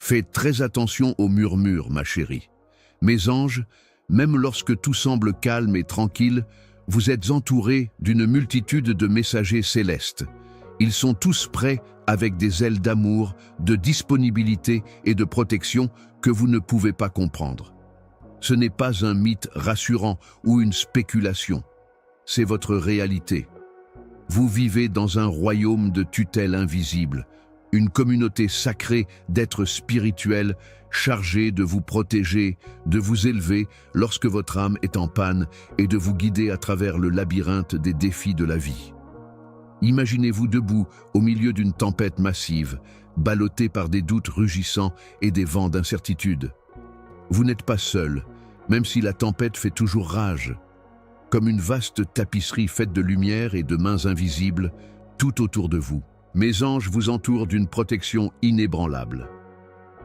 Faites très attention aux murmures, ma chérie. Mes anges, même lorsque tout semble calme et tranquille, vous êtes entourés d'une multitude de messagers célestes. Ils sont tous prêts avec des ailes d'amour, de disponibilité et de protection que vous ne pouvez pas comprendre. Ce n'est pas un mythe rassurant ou une spéculation. C'est votre réalité. Vous vivez dans un royaume de tutelle invisible, une communauté sacrée d'êtres spirituels chargés de vous protéger, de vous élever lorsque votre âme est en panne et de vous guider à travers le labyrinthe des défis de la vie. Imaginez-vous debout au milieu d'une tempête massive, ballotté par des doutes rugissants et des vents d'incertitude. Vous n'êtes pas seul, même si la tempête fait toujours rage. Comme une vaste tapisserie faite de lumière et de mains invisibles, tout autour de vous. Mes anges vous entourent d'une protection inébranlable.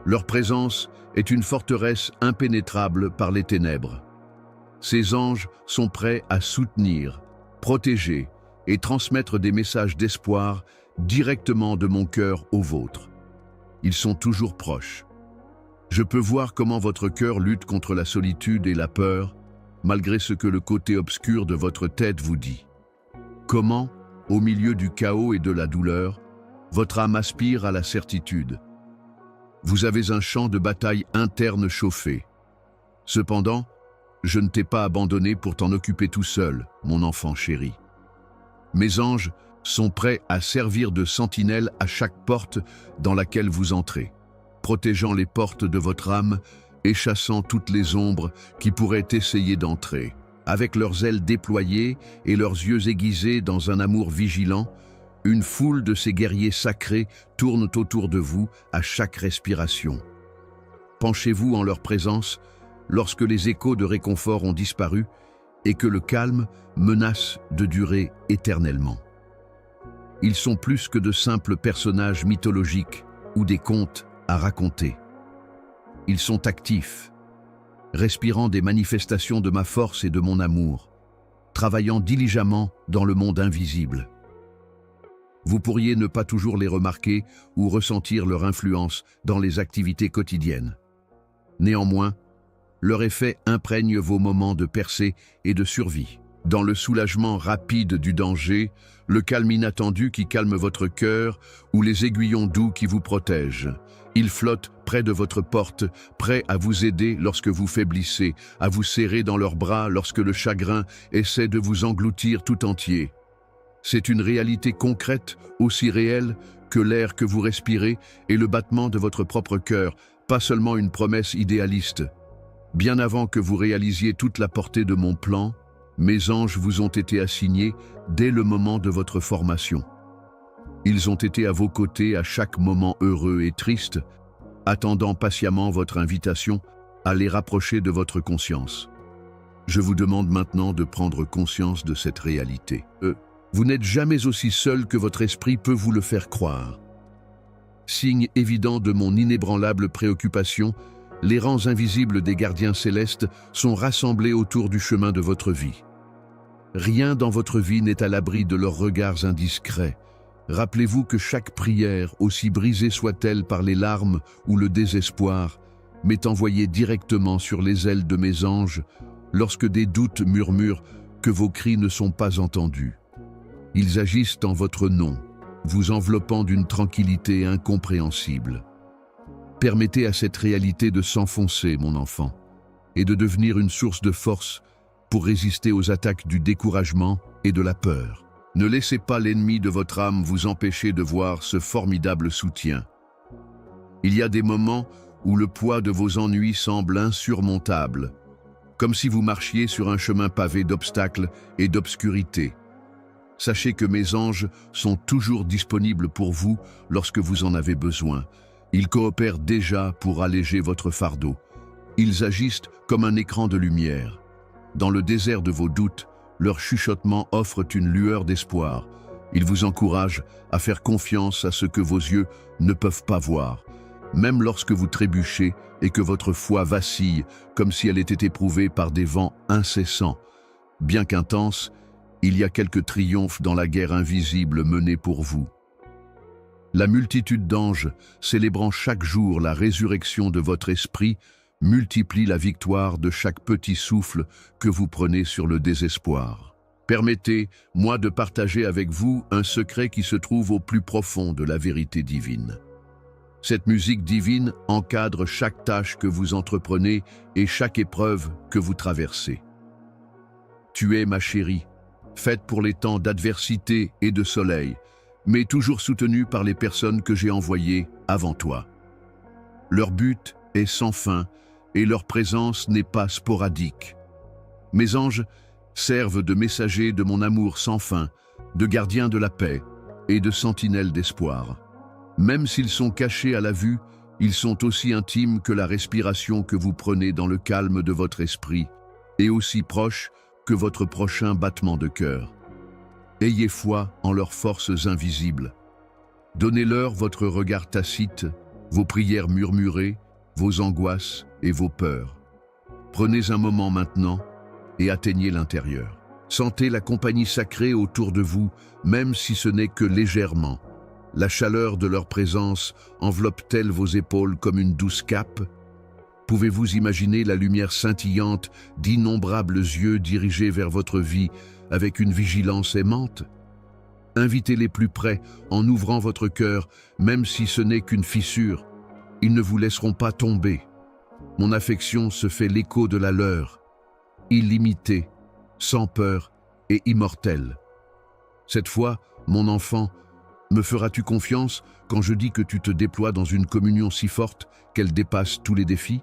Leur présence est une forteresse impénétrable par les ténèbres. Ces anges sont prêts à soutenir, protéger et transmettre des messages d'espoir directement de mon cœur au vôtre. Ils sont toujours proches. Je peux voir comment votre cœur lutte contre la solitude et la peur, malgré ce que le côté obscur de votre tête vous dit. Comment, au milieu du chaos et de la douleur, votre âme aspire à la certitude. Vous avez un champ de bataille interne chauffé. Cependant, je ne t'ai pas abandonné pour t'en occuper tout seul, mon enfant chéri. Mes anges sont prêts à servir de sentinelle à chaque porte dans laquelle vous entrez, protégeant les portes de votre âme et chassant toutes les ombres qui pourraient essayer d'entrer. Avec leurs ailes déployées et leurs yeux aiguisés dans un amour vigilant, une foule de ces guerriers sacrés tournent autour de vous à chaque respiration. Penchez-vous en leur présence lorsque les échos de réconfort ont disparu et que le calme menace de durer éternellement. Ils sont plus que de simples personnages mythologiques ou des contes à raconter. Ils sont actifs, respirant des manifestations de ma force et de mon amour, travaillant diligemment dans le monde invisible. Vous pourriez ne pas toujours les remarquer ou ressentir leur influence dans les activités quotidiennes. Néanmoins, leur effet imprègne vos moments de percée et de survie. Dans le soulagement rapide du danger, le calme inattendu qui calme votre cœur ou les aiguillons doux qui vous protègent. Ils flottent près de votre porte, prêts à vous aider lorsque vous faiblissez, à vous serrer dans leurs bras lorsque le chagrin essaie de vous engloutir tout entier. C'est une réalité concrète, aussi réelle que l'air que vous respirez et le battement de votre propre cœur, pas seulement une promesse idéaliste. Bien avant que vous réalisiez toute la portée de mon plan, mes anges vous ont été assignés dès le moment de votre formation. Ils ont été à vos côtés à chaque moment heureux et triste, attendant patiemment votre invitation à les rapprocher de votre conscience. Je vous demande maintenant de prendre conscience de cette réalité. Vous n'êtes jamais aussi seul que votre esprit peut vous le faire croire. Signe évident de mon inébranlable préoccupation, les rangs invisibles des gardiens célestes sont rassemblés autour du chemin de votre vie. Rien dans votre vie n'est à l'abri de leurs regards indiscrets. Rappelez-vous que chaque prière, aussi brisée soit-elle par les larmes ou le désespoir, m'est envoyée directement sur les ailes de mes anges lorsque des doutes murmurent que vos cris ne sont pas entendus. Ils agissent en votre nom, vous enveloppant d'une tranquillité incompréhensible. Permettez à cette réalité de s'enfoncer, mon enfant, et de devenir une source de force pour résister aux attaques du découragement et de la peur. Ne laissez pas l'ennemi de votre âme vous empêcher de voir ce formidable soutien. Il y a des moments où le poids de vos ennuis semble insurmontable, comme si vous marchiez sur un chemin pavé d'obstacles et d'obscurité. Sachez que mes anges sont toujours disponibles pour vous lorsque vous en avez besoin. Ils coopèrent déjà pour alléger votre fardeau. Ils agissent comme un écran de lumière. Dans le désert de vos doutes, leurs chuchotements offrent une lueur d'espoir. Ils vous encouragent à faire confiance à ce que vos yeux ne peuvent pas voir, même lorsque vous trébuchez et que votre foi vacille, comme si elle était éprouvée par des vents incessants. Bien qu'intense, il y a quelques triomphes dans la guerre invisible menée pour vous. La multitude d'anges, célébrant chaque jour la résurrection de votre esprit, multiplie la victoire de chaque petit souffle que vous prenez sur le désespoir. Permettez-moi de partager avec vous un secret qui se trouve au plus profond de la vérité divine. Cette musique divine encadre chaque tâche que vous entreprenez et chaque épreuve que vous traversez. Tu es ma chérie, faite pour les temps d'adversité et de soleil, mais toujours soutenue par les personnes que j'ai envoyées avant toi. Leur but est sans fin et leur présence n'est pas sporadique. Mes anges servent de messagers de mon amour sans fin, de gardiens de la paix et de sentinelles d'espoir. Même s'ils sont cachés à la vue, ils sont aussi intimes que la respiration que vous prenez dans le calme de votre esprit et aussi proches que votre prochain battement de cœur. Ayez foi en leurs forces invisibles. Donnez-leur votre regard tacite, vos prières murmurées, vos angoisses et vos peurs. Prenez un moment maintenant et atteignez l'intérieur. Sentez la compagnie sacrée autour de vous, même si ce n'est que légèrement. La chaleur de leur présence enveloppe-t-elle vos épaules comme une douce cape? Pouvez-vous imaginer la lumière scintillante d'innombrables yeux dirigés vers votre vie avec une vigilance aimante? Invitez-les plus près en ouvrant votre cœur, même si ce n'est qu'une fissure. Ils ne vous laisseront pas tomber. Mon affection se fait l'écho de la leur, illimitée, sans peur et immortelle. Cette fois, mon enfant, me feras-tu confiance quand je dis que tu te déploies dans une communion si forte qu'elle dépasse tous les défis?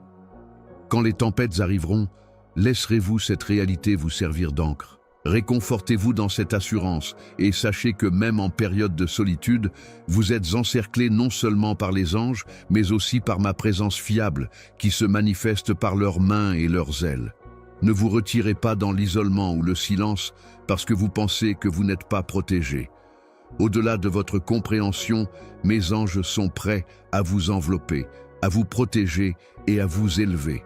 Quand les tempêtes arriveront, laisserez-vous cette réalité vous servir d'encre? Réconfortez-vous dans cette assurance et sachez que même en période de solitude, vous êtes encerclés non seulement par les anges, mais aussi par ma présence fiable qui se manifeste par leurs mains et leurs ailes. Ne vous retirez pas dans l'isolement ou le silence parce que vous pensez que vous n'êtes pas protégés. Au-delà de votre compréhension, mes anges sont prêts à vous envelopper, à vous protéger et à vous élever.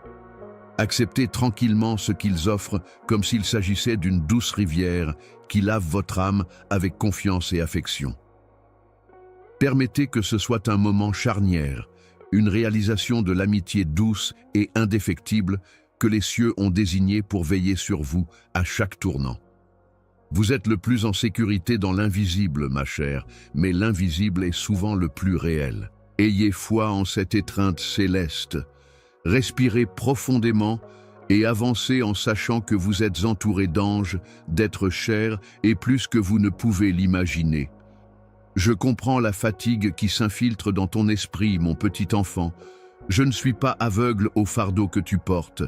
Acceptez tranquillement ce qu'ils offrent comme s'il s'agissait d'une douce rivière qui lave votre âme avec confiance et affection. Permettez que ce soit un moment charnière, une réalisation de l'amitié douce et indéfectible que les cieux ont désigné pour veiller sur vous à chaque tournant. Vous êtes le plus en sécurité dans l'invisible, ma chère, mais l'invisible est souvent le plus réel. Ayez foi en cette étreinte céleste. Respirez profondément et avancez en sachant que vous êtes entouré d'anges, d'êtres chers et plus que vous ne pouvez l'imaginer. Je comprends la fatigue qui s'infiltre dans ton esprit, mon petit enfant. Je ne suis pas aveugle au fardeau que tu portes.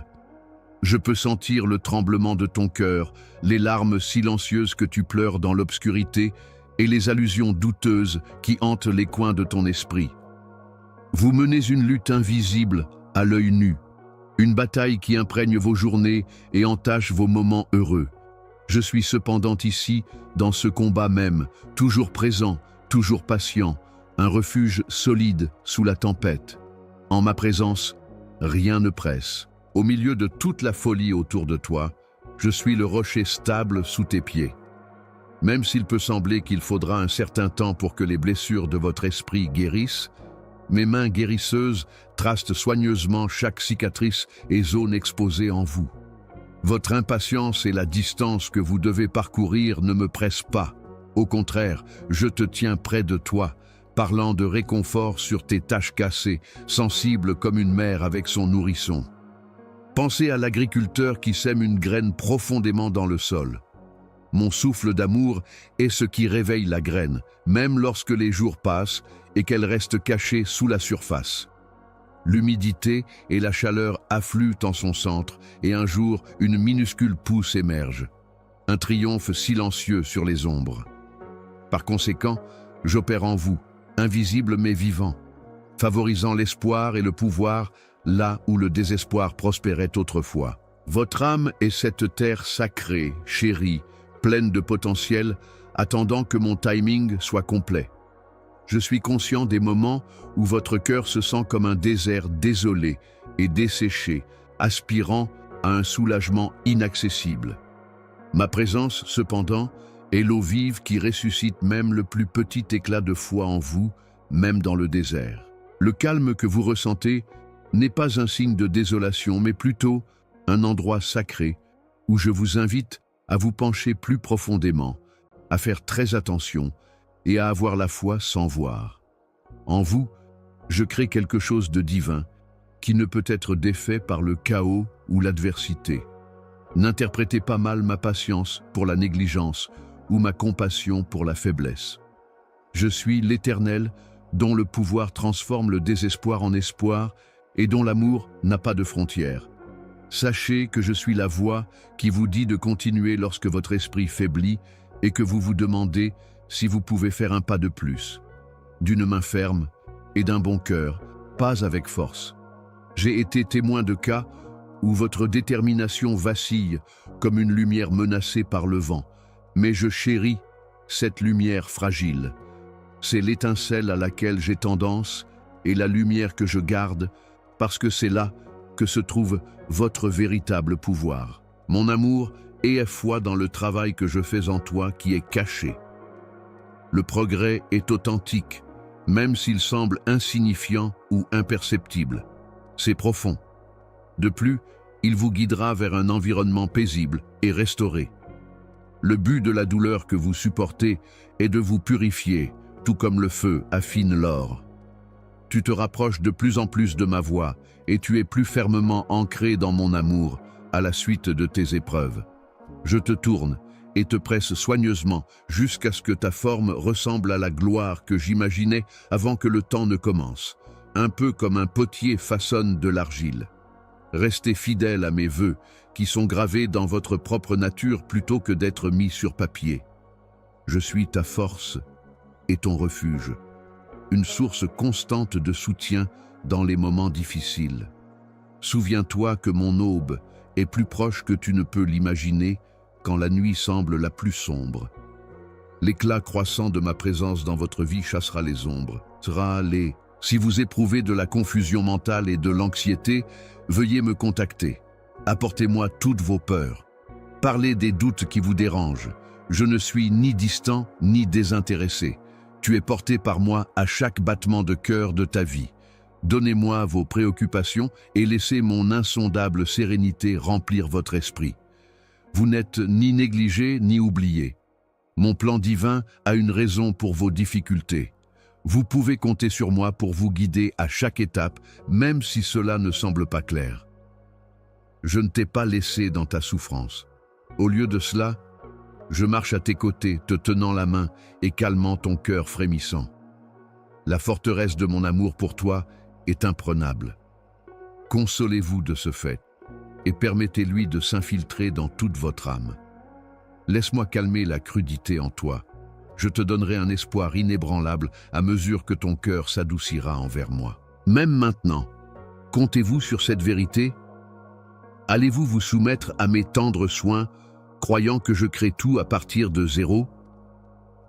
Je peux sentir le tremblement de ton cœur, les larmes silencieuses que tu pleures dans l'obscurité et les allusions douteuses qui hantent les coins de ton esprit. Vous menez une lutte invisible, à l'œil nu, une bataille qui imprègne vos journées et entache vos moments heureux. Je suis cependant ici, dans ce combat même, toujours présent, toujours patient, un refuge solide sous la tempête. En ma présence, rien ne presse. Au milieu de toute la folie autour de toi, je suis le rocher stable sous tes pieds. Même s'il peut sembler qu'il faudra un certain temps pour que les blessures de votre esprit guérissent, mes mains guérisseuses tracent soigneusement chaque cicatrice et zone exposée en vous. Votre impatience et la distance que vous devez parcourir ne me pressent pas. Au contraire, je te tiens près de toi, parlant de réconfort sur tes taches cassées, sensible comme une mère avec son nourrisson. Pensez à l'agriculteur qui sème une graine profondément dans le sol. Mon souffle d'amour est ce qui réveille la graine, même lorsque les jours passent et qu'elle reste cachée sous la surface. L'humidité et la chaleur affluent en son centre et un jour, une minuscule pousse émerge. Un triomphe silencieux sur les ombres. Par conséquent, j'opère en vous, invisible mais vivant, favorisant l'espoir et le pouvoir là où le désespoir prospérait autrefois. Votre âme est cette terre sacrée, chérie, pleine de potentiel, attendant que mon timing soit complet. Je suis conscient des moments où votre cœur se sent comme un désert désolé et desséché, aspirant à un soulagement inaccessible. Ma présence, cependant, est l'eau vive qui ressuscite même le plus petit éclat de foi en vous, même dans le désert. Le calme que vous ressentez n'est pas un signe de désolation, mais plutôt un endroit sacré où je vous invite à vous pencher plus profondément, à faire très attention et à avoir la foi sans voir. En vous, je crée quelque chose de divin qui ne peut être défait par le chaos ou l'adversité. N'interprétez pas mal ma patience pour la négligence ou ma compassion pour la faiblesse. Je suis l'Éternel dont le pouvoir transforme le désespoir en espoir et dont l'amour n'a pas de frontières. Sachez que je suis la voix qui vous dit de continuer lorsque votre esprit faiblit et que vous vous demandez si vous pouvez faire un pas de plus. D'une main ferme et d'un bon cœur, pas avec force. J'ai été témoin de cas où votre détermination vacille comme une lumière menacée par le vent, mais je chéris cette lumière fragile. C'est l'étincelle à laquelle j'ai tendance et la lumière que je garde parce que c'est là que se trouve votre véritable pouvoir. Mon amour et foi dans le travail que je fais en toi qui est caché. Le progrès est authentique, même s'il semble insignifiant ou imperceptible. C'est profond. De plus, il vous guidera vers un environnement paisible et restauré. Le but de la douleur que vous supportez est de vous purifier, tout comme le feu affine l'or. Tu te rapproches de plus en plus de ma voix et tu es plus fermement ancré dans mon amour à la suite de tes épreuves. Je te tourne et te presse soigneusement jusqu'à ce que ta forme ressemble à la gloire que j'imaginais avant que le temps ne commence, un peu comme un potier façonne de l'argile. Restez fidèle à mes vœux qui sont gravés dans votre propre nature plutôt que d'être mis sur papier. Je suis ta force et ton refuge, une source constante de soutien dans les moments difficiles. Souviens-toi que mon aube est plus proche que tu ne peux l'imaginer quand la nuit semble la plus sombre. L'éclat croissant de ma présence dans votre vie chassera les ombres. Si vous éprouvez de la confusion mentale et de l'anxiété, veuillez me contacter. Apportez-moi toutes vos peurs. Parlez des doutes qui vous dérangent. Je ne suis ni distant ni désintéressé. Tu es porté par moi à chaque battement de cœur de ta vie. Donnez-moi vos préoccupations et laissez mon insondable sérénité remplir votre esprit. Vous n'êtes ni négligé ni oublié. Mon plan divin a une raison pour vos difficultés. Vous pouvez compter sur moi pour vous guider à chaque étape, même si cela ne semble pas clair. Je ne t'ai pas laissé dans ta souffrance. Au lieu de cela, je marche à tes côtés, te tenant la main et calmant ton cœur frémissant. La forteresse de mon amour pour toi est imprenable. Consolez-vous de ce fait et permettez-lui de s'infiltrer dans toute votre âme. Laisse-moi calmer la crudité en toi. Je te donnerai un espoir inébranlable à mesure que ton cœur s'adoucira envers moi. Même maintenant, comptez-vous sur cette vérité? Allez-vous vous soumettre à mes tendres soins, croyant que je crée tout à partir de zéro?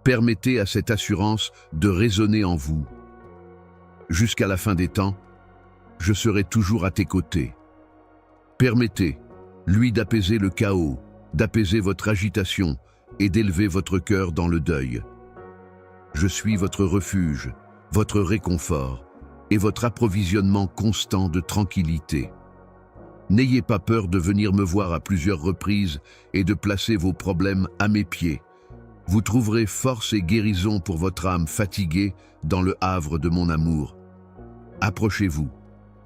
Permettez à cette assurance de résonner en vous. Jusqu'à la fin des temps, je serai toujours à tes côtés. Permettez, lui, d'apaiser le chaos, d'apaiser votre agitation et d'élever votre cœur dans le deuil. Je suis votre refuge, votre réconfort et votre approvisionnement constant de tranquillité. N'ayez pas peur de venir me voir à plusieurs reprises et de placer vos problèmes à mes pieds. Vous trouverez force et guérison pour votre âme fatiguée dans le havre de mon amour. Approchez-vous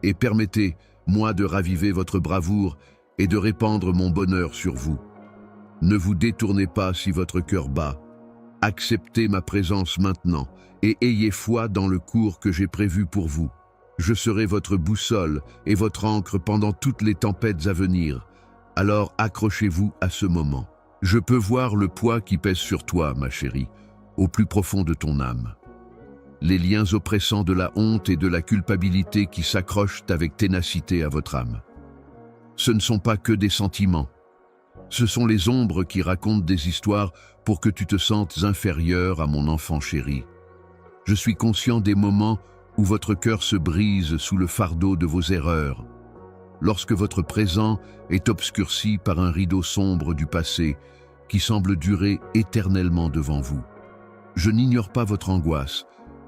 et permettez-moi de raviver votre bravoure et de répandre mon bonheur sur vous. Ne vous détournez pas si votre cœur bat. Acceptez ma présence maintenant et ayez foi dans le cours que j'ai prévu pour vous. Je serai votre boussole et votre ancre pendant toutes les tempêtes à venir. Alors accrochez-vous à ce moment. Je peux voir le poids qui pèse sur toi, ma chérie, au plus profond de ton âme. Les liens oppressants de la honte et de la culpabilité qui s'accrochent avec ténacité à votre âme. Ce ne sont pas que des sentiments. Ce sont les ombres qui racontent des histoires pour que tu te sentes inférieur à mon enfant chéri. Je suis conscient des moments où votre cœur se brise sous le fardeau de vos erreurs, lorsque votre présent est obscurci par un rideau sombre du passé qui semble durer éternellement devant vous. Je n'ignore pas votre angoisse,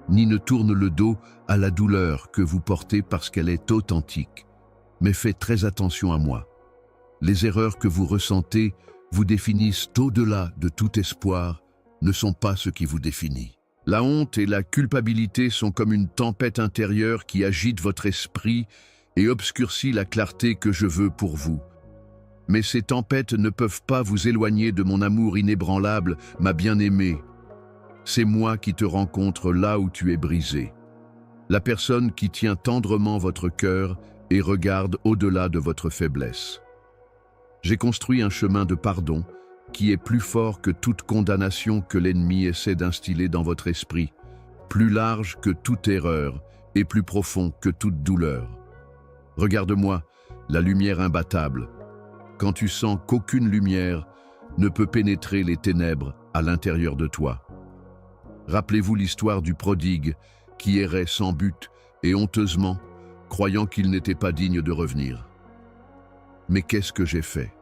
ni ne tourne le dos à la douleur que vous portez parce qu'elle est authentique. Mais faites très attention à moi. Les erreurs que vous ressentez vous définissent au-delà de tout espoir, ne sont pas ce qui vous définit. La honte et la culpabilité sont comme une tempête intérieure qui agite votre esprit et obscurcit la clarté que je veux pour vous. Mais ces tempêtes ne peuvent pas vous éloigner de mon amour inébranlable, ma bien-aimée. C'est moi qui te rencontre là où tu es brisé. La personne qui tient tendrement votre cœur et regarde au-delà de votre faiblesse. J'ai construit un chemin de pardon qui est plus fort que toute condamnation que l'ennemi essaie d'instiller dans votre esprit, plus large que toute erreur et plus profond que toute douleur. Regarde-moi, la lumière imbattable. Quand tu sens qu'aucune lumière ne peut pénétrer les ténèbres à l'intérieur de toi. Rappelez-vous l'histoire du prodigue qui errait sans but et honteusement, croyant qu'il n'était pas digne de revenir. Mais qu'est-ce que j'ai fait?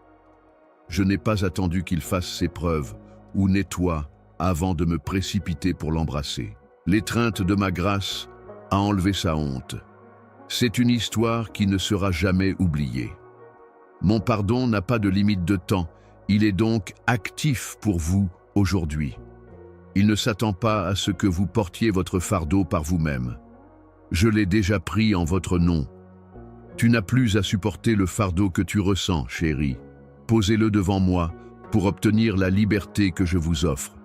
Je n'ai pas attendu qu'il fasse ses preuves ou nettoie avant de me précipiter pour l'embrasser. L'étreinte de ma grâce a enlevé sa honte. C'est une histoire qui ne sera jamais oubliée. Mon pardon n'a pas de limite de temps, il est donc actif pour vous aujourd'hui. Il ne s'attend pas à ce que vous portiez votre fardeau par vous-même. Je l'ai déjà pris en votre nom. Tu n'as plus à supporter le fardeau que tu ressens, chérie. Posez-le devant moi pour obtenir la liberté que je vous offre.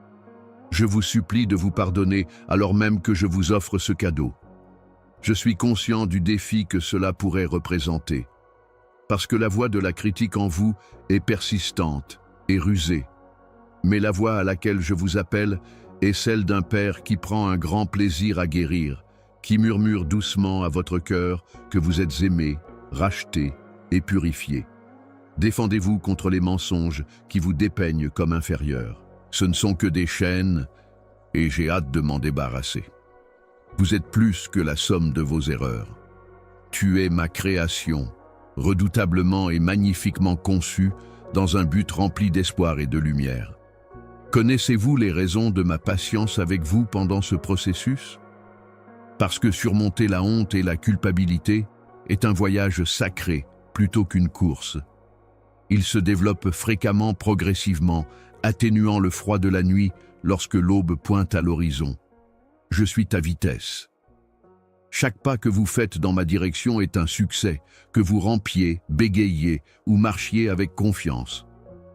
Je vous supplie de vous pardonner alors même que je vous offre ce cadeau. Je suis conscient du défi que cela pourrait représenter, parce que la voix de la critique en vous est persistante et rusée. Mais la voix à laquelle je vous appelle est celle d'un père qui prend un grand plaisir à guérir, qui murmure doucement à votre cœur que vous êtes aimé, racheté et purifié. Défendez-vous contre les mensonges qui vous dépeignent comme inférieur. Ce ne sont que des chaînes et j'ai hâte de m'en débarrasser. Vous êtes plus que la somme de vos erreurs. Tu es ma création, redoutablement et magnifiquement conçue dans un but rempli d'espoir et de lumière. Connaissez-vous les raisons de ma patience avec vous pendant ce processus? Parce que surmonter la honte et la culpabilité est un voyage sacré plutôt qu'une course. Il se développe fréquemment, progressivement, atténuant le froid de la nuit lorsque l'aube pointe à l'horizon. Je suis ta vitesse. Chaque pas que vous faites dans ma direction est un succès, que vous rampiez, bégayiez ou marchiez avec confiance.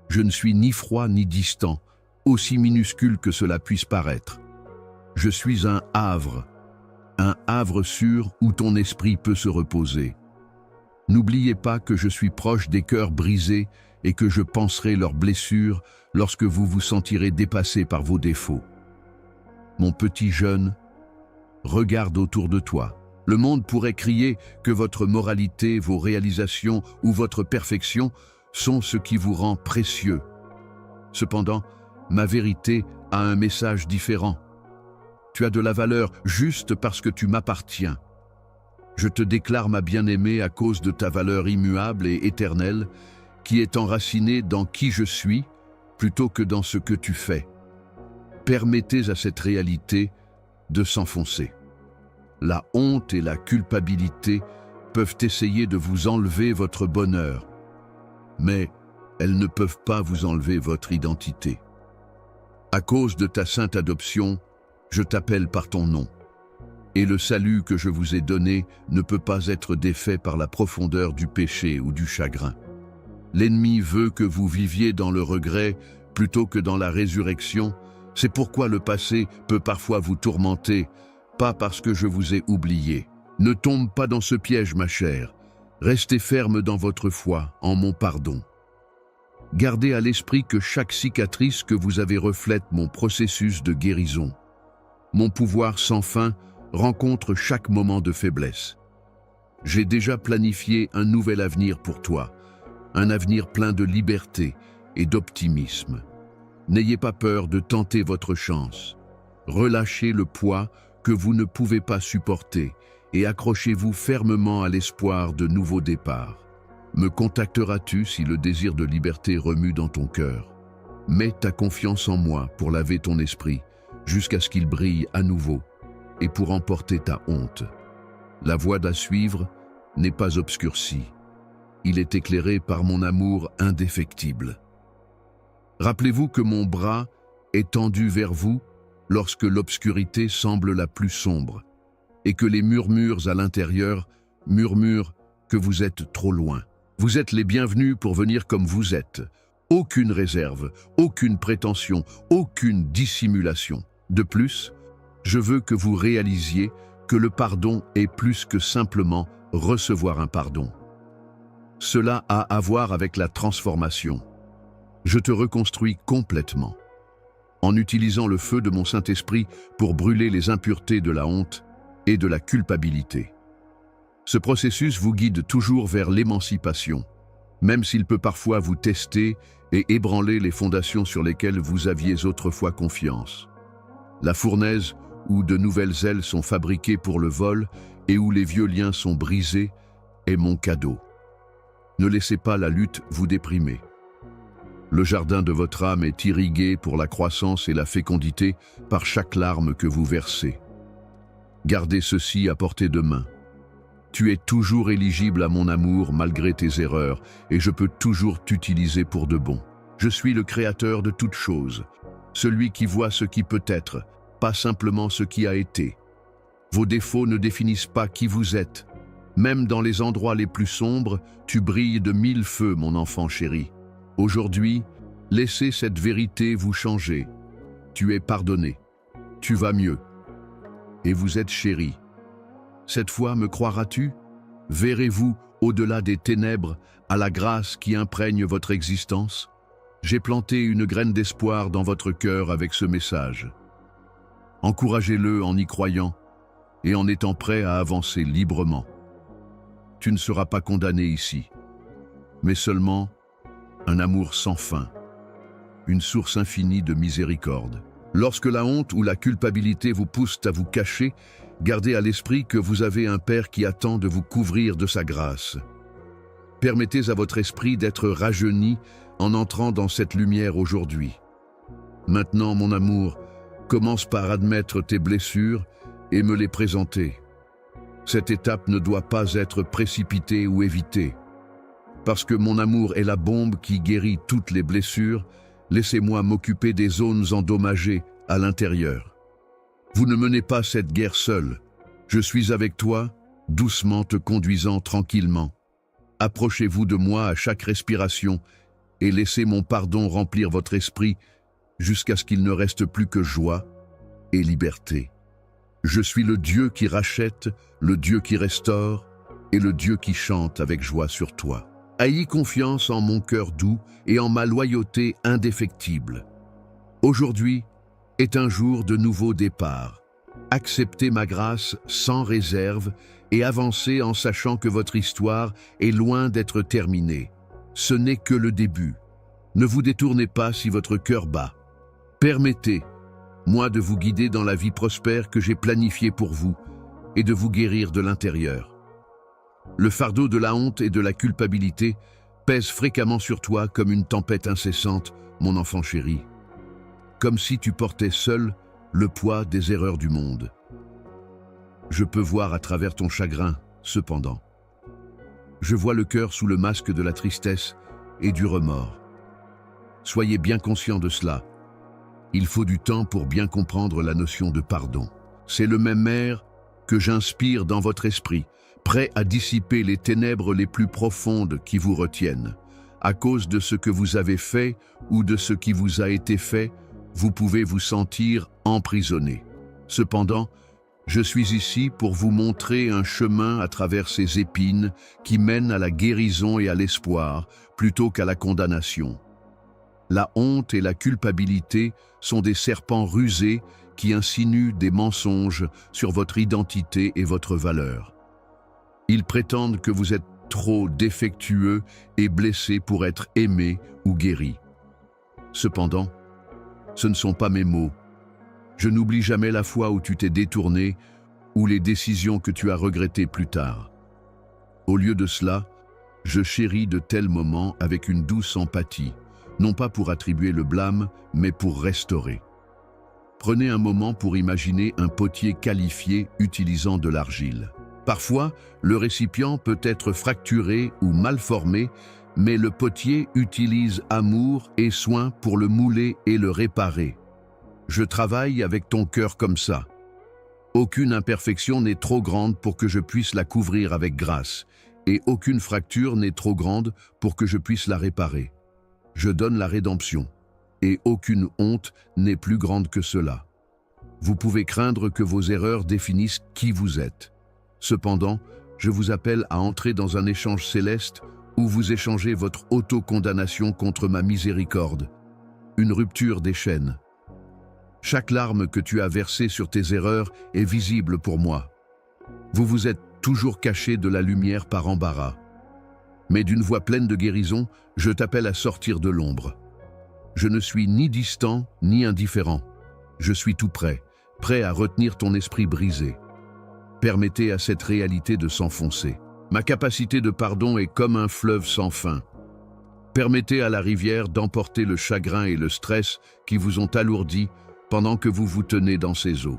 Je ne suis ni froid ni distant, aussi minuscule que cela puisse paraître. Je suis un havre sûr où ton esprit peut se reposer. N'oubliez pas que je suis proche des cœurs brisés et que je panserai leurs blessures lorsque vous vous sentirez dépassé par vos défauts. Mon petit jeune, regarde autour de toi. Le monde pourrait crier que votre moralité, vos réalisations ou votre perfection sont ce qui vous rend précieux. Cependant, ma vérité a un message différent. Tu as de la valeur juste parce que tu m'appartiens. Je te déclare ma bien-aimée à cause de ta valeur immuable et éternelle, qui est enracinée dans qui je suis, plutôt que dans ce que tu fais. Permettez à cette réalité de s'enfoncer. La honte et la culpabilité peuvent essayer de vous enlever votre bonheur, mais elles ne peuvent pas vous enlever votre identité. À cause de ta sainte adoption, je t'appelle par ton nom. Et le salut que je vous ai donné ne peut pas être défait par la profondeur du péché ou du chagrin. L'ennemi veut que vous viviez dans le regret plutôt que dans la résurrection. C'est pourquoi le passé peut parfois vous tourmenter, pas parce que je vous ai oublié. Ne tombe pas dans ce piège, ma chère. Restez ferme dans votre foi, en mon pardon. Gardez à l'esprit que chaque cicatrice que vous avez reflète mon processus de guérison. Mon pouvoir sans fin rencontre chaque moment de faiblesse. J'ai déjà planifié un nouvel avenir pour toi, un avenir plein de liberté et d'optimisme. N'ayez pas peur de tenter votre chance. Relâchez le poids que vous ne pouvez pas supporter et accrochez-vous fermement à l'espoir de nouveaux départs. Me contacteras-tu si le désir de liberté remue dans ton cœur? Mets ta confiance en moi pour laver ton esprit jusqu'à ce qu'il brille à nouveau. et pour emporter ta honte. La voie à suivre n'est pas obscurcie. Il est éclairé par mon amour indéfectible. Rappelez-vous que mon bras est tendu vers vous lorsque l'obscurité semble la plus sombre et que les murmures à l'intérieur murmurent que vous êtes trop loin. Vous êtes les bienvenus pour venir comme vous êtes. Aucune réserve, aucune prétention, aucune dissimulation. De plus, je veux que vous réalisiez que le pardon est plus que simplement recevoir un pardon. Cela a à voir avec la transformation. Je te reconstruis complètement, en utilisant le feu de mon Saint-Esprit pour brûler les impuretés de la honte et de la culpabilité. Ce processus vous guide toujours vers l'émancipation, même s'il peut parfois vous tester et ébranler les fondations sur lesquelles vous aviez autrefois confiance. La fournaise où de nouvelles ailes sont fabriquées pour le vol et où les vieux liens sont brisés est mon cadeau. Ne laissez pas la lutte vous déprimer. Le jardin de votre âme est irrigué pour la croissance et la fécondité par chaque larme que vous versez. Gardez ceci à portée de main. Tu es toujours éligible à mon amour malgré tes erreurs et je peux toujours t'utiliser pour de bon. Je suis le créateur de toutes choses, celui qui voit ce qui peut être, pas simplement ce qui a été. Vos défauts ne définissent pas qui vous êtes. Même dans les endroits les plus sombres, tu brilles de 1000 feux, mon enfant chéri. Aujourd'hui, laissez cette vérité vous changer. Tu es pardonné. Tu vas mieux. Et vous êtes chéri. Cette fois, me croiras-tu? Verrez-vous, au-delà des ténèbres, à la grâce qui imprègne votre existence? J'ai planté une graine d'espoir dans votre cœur avec ce message. Encouragez-le en y croyant et en étant prêt à avancer librement. Tu ne seras pas condamné ici, mais seulement un amour sans fin, une source infinie de miséricorde. Lorsque la honte ou la culpabilité vous poussent à vous cacher, gardez à l'esprit que vous avez un Père qui attend de vous couvrir de sa grâce. Permettez à votre esprit d'être rajeuni en entrant dans cette lumière aujourd'hui. Maintenant, mon amour, commence par admettre tes blessures et me les présenter. Cette étape ne doit pas être précipitée ou évitée. Parce que mon amour est la bombe qui guérit toutes les blessures, laissez-moi m'occuper des zones endommagées à l'intérieur. Vous ne menez pas cette guerre seul. Je suis avec toi, doucement te conduisant tranquillement. Approchez-vous de moi à chaque respiration et laissez mon pardon remplir votre esprit jusqu'à ce qu'il ne reste plus que joie et liberté. Je suis le Dieu qui rachète, le Dieu qui restaure et le Dieu qui chante avec joie sur toi. Ayez confiance en mon cœur doux et en ma loyauté indéfectible. Aujourd'hui est un jour de nouveau départ. Acceptez ma grâce sans réserve et avancez en sachant que votre histoire est loin d'être terminée. Ce n'est que le début. Ne vous détournez pas si votre cœur bat. Permettez-moi de vous guider dans la vie prospère que j'ai planifiée pour vous et de vous guérir de l'intérieur. Le fardeau de la honte et de la culpabilité pèse fréquemment sur toi comme une tempête incessante, mon enfant chéri. Comme si tu portais seul le poids des erreurs du monde. Je peux voir à travers ton chagrin, cependant. Je vois le cœur sous le masque de la tristesse et du remords. Soyez bien conscient de cela. Il faut du temps pour bien comprendre la notion de pardon. C'est le même air que j'inspire dans votre esprit, prêt à dissiper les ténèbres les plus profondes qui vous retiennent. À cause de ce que vous avez fait ou de ce qui vous a été fait, vous pouvez vous sentir emprisonné. Cependant, je suis ici pour vous montrer un chemin à travers ces épines qui mènent à la guérison et à l'espoir plutôt qu'à la condamnation. La honte et la culpabilité sont des serpents rusés qui insinuent des mensonges sur votre identité et votre valeur. Ils prétendent que vous êtes trop défectueux et blessé pour être aimé ou guéri. Cependant, ce ne sont pas mes mots. Je n'oublie jamais la fois où tu t'es détourné ou les décisions que tu as regrettées plus tard. Au lieu de cela, je chéris de tels moments avec une douce empathie, non pas pour attribuer le blâme, mais pour restaurer. Prenez un moment pour imaginer un potier qualifié utilisant de l'argile. Parfois, le récipient peut être fracturé ou mal formé, mais le potier utilise amour et soin pour le mouler et le réparer. Je travaille avec ton cœur comme ça. Aucune imperfection n'est trop grande pour que je puisse la couvrir avec grâce, et aucune fracture n'est trop grande pour que je puisse la réparer. Je donne la rédemption, et aucune honte n'est plus grande que cela. Vous pouvez craindre que vos erreurs définissent qui vous êtes. Cependant, je vous appelle à entrer dans un échange céleste où vous échangez votre autocondamnation contre ma miséricorde, une rupture des chaînes. Chaque larme que tu as versée sur tes erreurs est visible pour moi. Vous vous êtes toujours caché de la lumière par embarras. Mais d'une voix pleine de guérison, je t'appelle à sortir de l'ombre. Je ne suis ni distant ni indifférent. Je suis tout prêt, prêt à retenir ton esprit brisé. Permettez à cette réalité de s'enfoncer. Ma capacité de pardon est comme un fleuve sans fin. Permettez à la rivière d'emporter le chagrin et le stress qui vous ont alourdi pendant que vous vous tenez dans ses eaux.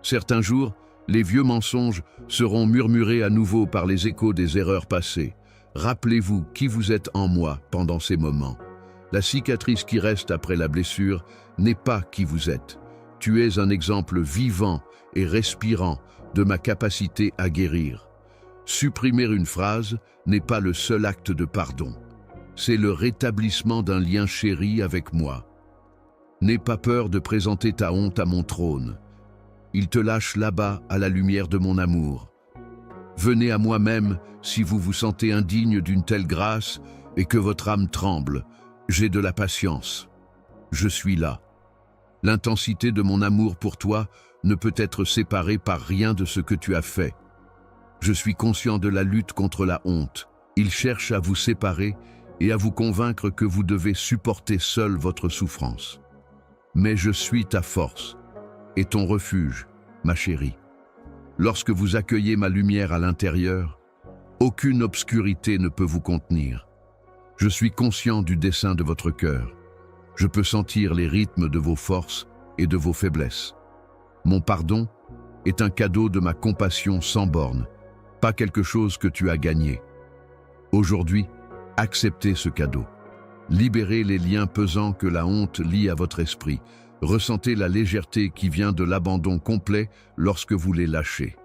Certains jours, les vieux mensonges seront murmurés à nouveau par les échos des erreurs passées. Rappelez-vous qui vous êtes en moi pendant ces moments. La cicatrice qui reste après la blessure n'est pas qui vous êtes. Tu es un exemple vivant et respirant de ma capacité à guérir. Supprimer une phrase n'est pas le seul acte de pardon. C'est le rétablissement d'un lien chéri avec moi. N'aie pas peur de présenter ta honte à mon trône. Il te lâche là-bas à la lumière de mon amour. Venez à moi-même si vous vous sentez indigne d'une telle grâce et que votre âme tremble. J'ai de la patience. Je suis là. L'intensité de mon amour pour toi ne peut être séparée par rien de ce que tu as fait. Je suis conscient de la lutte contre la honte. Il cherche à vous séparer et à vous convaincre que vous devez supporter seul votre souffrance. Mais je suis ta force et ton refuge, ma chérie. Lorsque vous accueillez ma lumière à l'intérieur, aucune obscurité ne peut vous contenir. Je suis conscient du dessein de votre cœur. Je peux sentir les rythmes de vos forces et de vos faiblesses. Mon pardon est un cadeau de ma compassion sans bornes, pas quelque chose que tu as gagné. Aujourd'hui, acceptez ce cadeau. Libérez les liens pesants que la honte lie à votre esprit. Ressentez la légèreté qui vient de l'abandon complet lorsque vous les lâchez.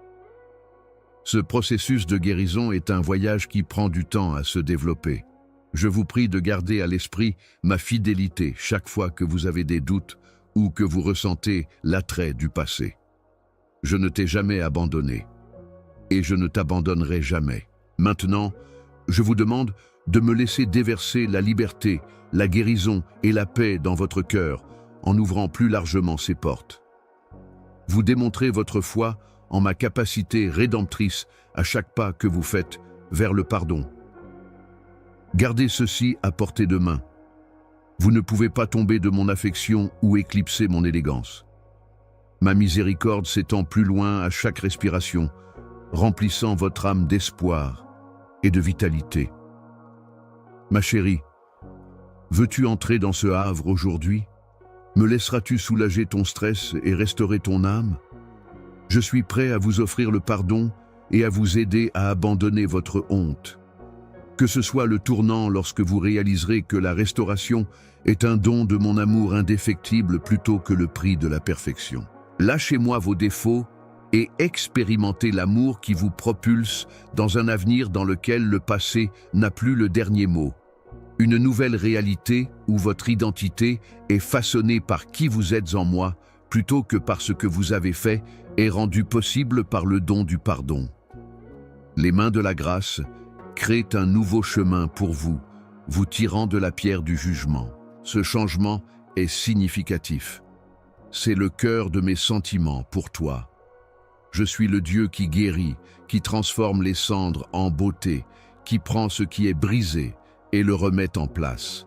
Ce processus de guérison est un voyage qui prend du temps à se développer. Je vous prie de garder à l'esprit ma fidélité chaque fois que vous avez des doutes ou que vous ressentez l'attrait du passé. Je ne t'ai jamais abandonné et je ne t'abandonnerai jamais. Maintenant, je vous demande de me laisser déverser la liberté, la guérison et la paix dans votre cœur en ouvrant plus largement ses portes. Vous démontrez votre foi en ma capacité rédemptrice à chaque pas que vous faites vers le pardon. Gardez ceci à portée de main. Vous ne pouvez pas tomber de mon affection ou éclipser mon élégance. Ma miséricorde s'étend plus loin à chaque respiration, remplissant votre âme d'espoir et de vitalité. Ma chérie, veux-tu entrer dans ce havre aujourd'hui? Me laisseras-tu soulager ton stress et restaurer ton âme? Je suis prêt à vous offrir le pardon et à vous aider à abandonner votre honte. Que ce soit le tournant lorsque vous réaliserez que la restauration est un don de mon amour indéfectible plutôt que le prix de la perfection. Lâchez-moi vos défauts et expérimentez l'amour qui vous propulse dans un avenir dans lequel le passé n'a plus le dernier mot. Une nouvelle réalité où votre identité est façonnée par qui vous êtes en moi plutôt que par ce que vous avez fait est rendue possible par le don du pardon. Les mains de la grâce créent un nouveau chemin pour vous, vous tirant de la pierre du jugement. Ce changement est significatif. C'est le cœur de mes sentiments pour toi. Je suis le Dieu qui guérit, qui transforme les cendres en beauté, qui prend ce qui est brisé et le remet en place.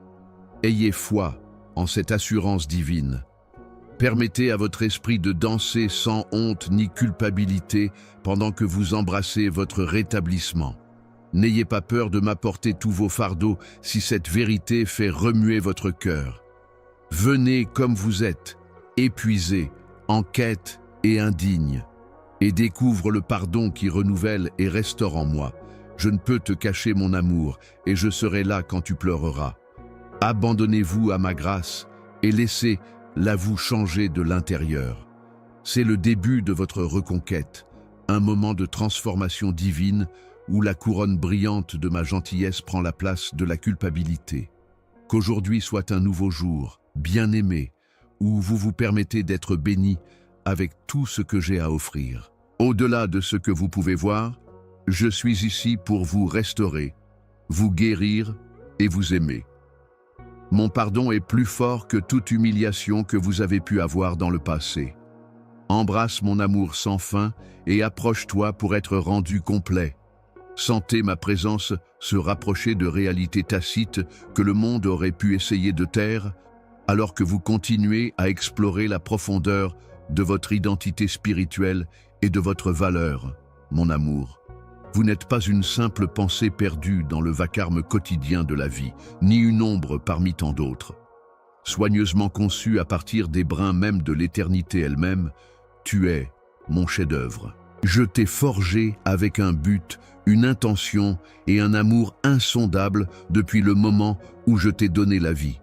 Ayez foi en cette assurance divine. Permettez à votre esprit de danser sans honte ni culpabilité pendant que vous embrassez votre rétablissement. N'ayez pas peur de m'apporter tous vos fardeaux si cette vérité fait remuer votre cœur. Venez comme vous êtes, épuisé, en quête et indigne, et découvre le pardon qui renouvelle et restaure en moi. Je ne peux te cacher mon amour, et je serai là quand tu pleureras. Abandonnez-vous à ma grâce, et laissez-la vous changer de l'intérieur. C'est le début de votre reconquête, un moment de transformation divine où la couronne brillante de ma gentillesse prend la place de la culpabilité. Qu'aujourd'hui soit un nouveau jour, bien-aimé, où vous vous permettez d'être béni avec tout ce que j'ai à offrir. Au-delà de ce que vous pouvez voir, je suis ici pour vous restaurer, vous guérir et vous aimer. Mon pardon est plus fort que toute humiliation que vous avez pu avoir dans le passé. Embrasse mon amour sans fin et approche-toi pour être rendu complet. Sentez ma présence se rapprocher de réalités tacites que le monde aurait pu essayer de taire, alors que vous continuez à explorer la profondeur de votre identité spirituelle et de votre valeur, mon amour. Vous n'êtes pas une simple pensée perdue dans le vacarme quotidien de la vie, ni une ombre parmi tant d'autres. Soigneusement conçue à partir des brins même de l'éternité elle-même, tu es mon chef-d'œuvre. Je t'ai forgé avec un but, une intention et un amour insondable depuis le moment où je t'ai donné la vie.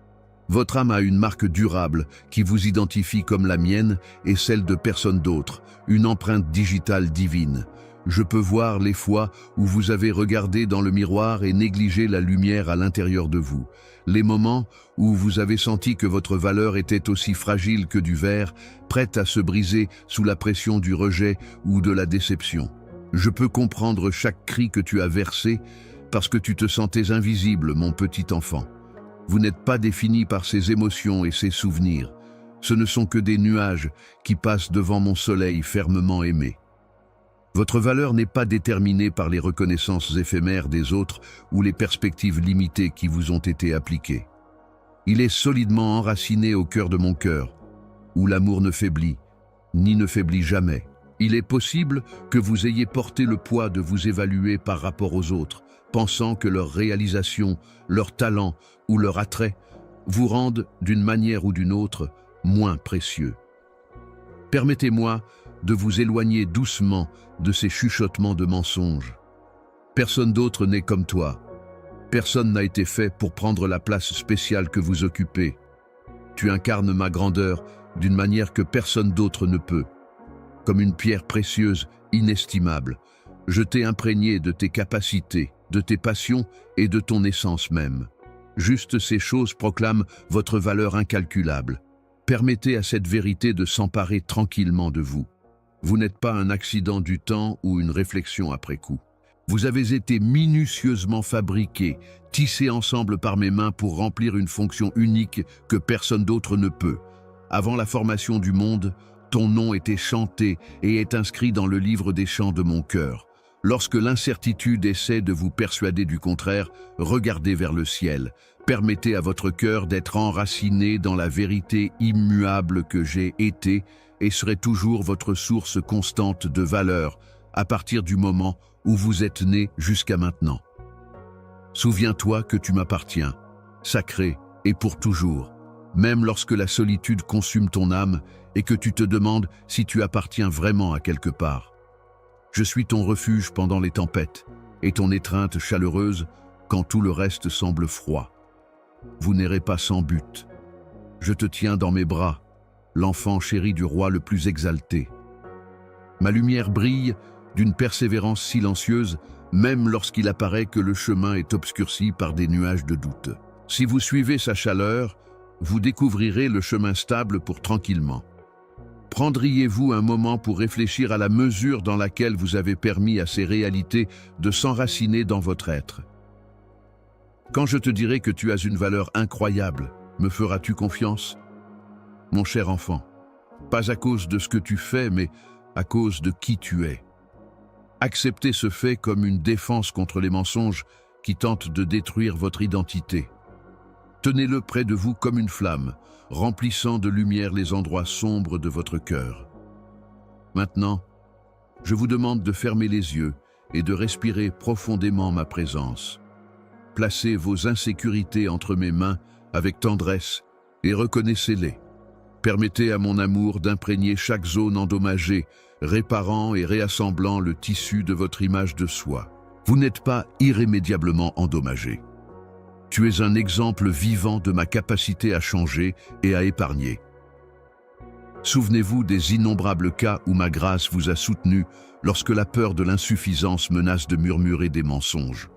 Votre âme a une marque durable qui vous identifie comme la mienne et celle de personne d'autre, une empreinte digitale divine. Je peux voir les fois où vous avez regardé dans le miroir et négligé la lumière à l'intérieur de vous. Les moments où vous avez senti que votre valeur était aussi fragile que du verre, prête à se briser sous la pression du rejet ou de la déception. Je peux comprendre chaque cri que tu as versé parce que tu te sentais invisible, mon petit enfant. Vous n'êtes pas défini par ces émotions et ces souvenirs. Ce ne sont que des nuages qui passent devant mon soleil fermement aimé. Votre valeur n'est pas déterminée par les reconnaissances éphémères des autres ou les perspectives limitées qui vous ont été appliquées. Il est solidement enraciné au cœur de mon cœur, où l'amour ne faiblit, ni ne faiblit jamais. Il est possible que vous ayez porté le poids de vous évaluer par rapport aux autres, pensant que leur réalisation, leur talent ou leur attrait vous rendent, d'une manière ou d'une autre, moins précieux. Permettez-moi de vous éloigner doucement de ces chuchotements de mensonges. Personne d'autre n'est comme toi. Personne n'a été fait pour prendre la place spéciale que vous occupez. Tu incarnes ma grandeur d'une manière que personne d'autre ne peut. Comme une pierre précieuse, inestimable, je t'ai imprégné de tes capacités, de tes passions et de ton essence même. Juste ces choses proclament votre valeur incalculable. Permettez à cette vérité de s'emparer tranquillement de vous. Vous n'êtes pas un accident du temps ou une réflexion après coup. Vous avez été minutieusement fabriqués, tissés ensemble par mes mains pour remplir une fonction unique que personne d'autre ne peut. Avant la formation du monde, ton nom était chanté et est inscrit dans le livre des chants de mon cœur. Lorsque l'incertitude essaie de vous persuader du contraire, regardez vers le ciel. Permettez à votre cœur d'être enraciné dans la vérité immuable que j'ai été et serai toujours votre source constante de valeur à partir du moment où vous êtes né jusqu'à maintenant. Souviens-toi que tu m'appartiens, sacré et pour toujours, même lorsque la solitude consume ton âme et que tu te demandes si tu appartiens vraiment à quelque part. Je suis ton refuge pendant les tempêtes et ton étreinte chaleureuse quand tout le reste semble froid. Vous n'errez pas sans but. Je te tiens dans mes bras, l'enfant chéri du roi le plus exalté. Ma lumière brille d'une persévérance silencieuse, même lorsqu'il apparaît que le chemin est obscurci par des nuages de doute. Si vous suivez sa chaleur, vous découvrirez le chemin stable pour tranquillement. Prendriez-vous un moment pour réfléchir à la mesure dans laquelle vous avez permis à ces réalités de s'enraciner dans votre être? Quand je te dirai que tu as une valeur incroyable, me feras-tu confiance? Mon cher enfant, pas à cause de ce que tu fais, mais à cause de qui tu es. Acceptez ce fait comme une défense contre les mensonges qui tentent de détruire votre identité. Tenez-le près de vous comme une flamme, remplissant de lumière les endroits sombres de votre cœur. Maintenant, je vous demande de fermer les yeux et de respirer profondément ma présence. Placez vos insécurités entre mes mains avec tendresse et reconnaissez-les. Permettez à mon amour d'imprégner chaque zone endommagée, réparant et réassemblant le tissu de votre image de soi. Vous n'êtes pas irrémédiablement endommagé. Tu es un exemple vivant de ma capacité à changer et à épargner. Souvenez-vous des innombrables cas où ma grâce vous a soutenu lorsque la peur de l'insuffisance menace de murmurer des mensonges.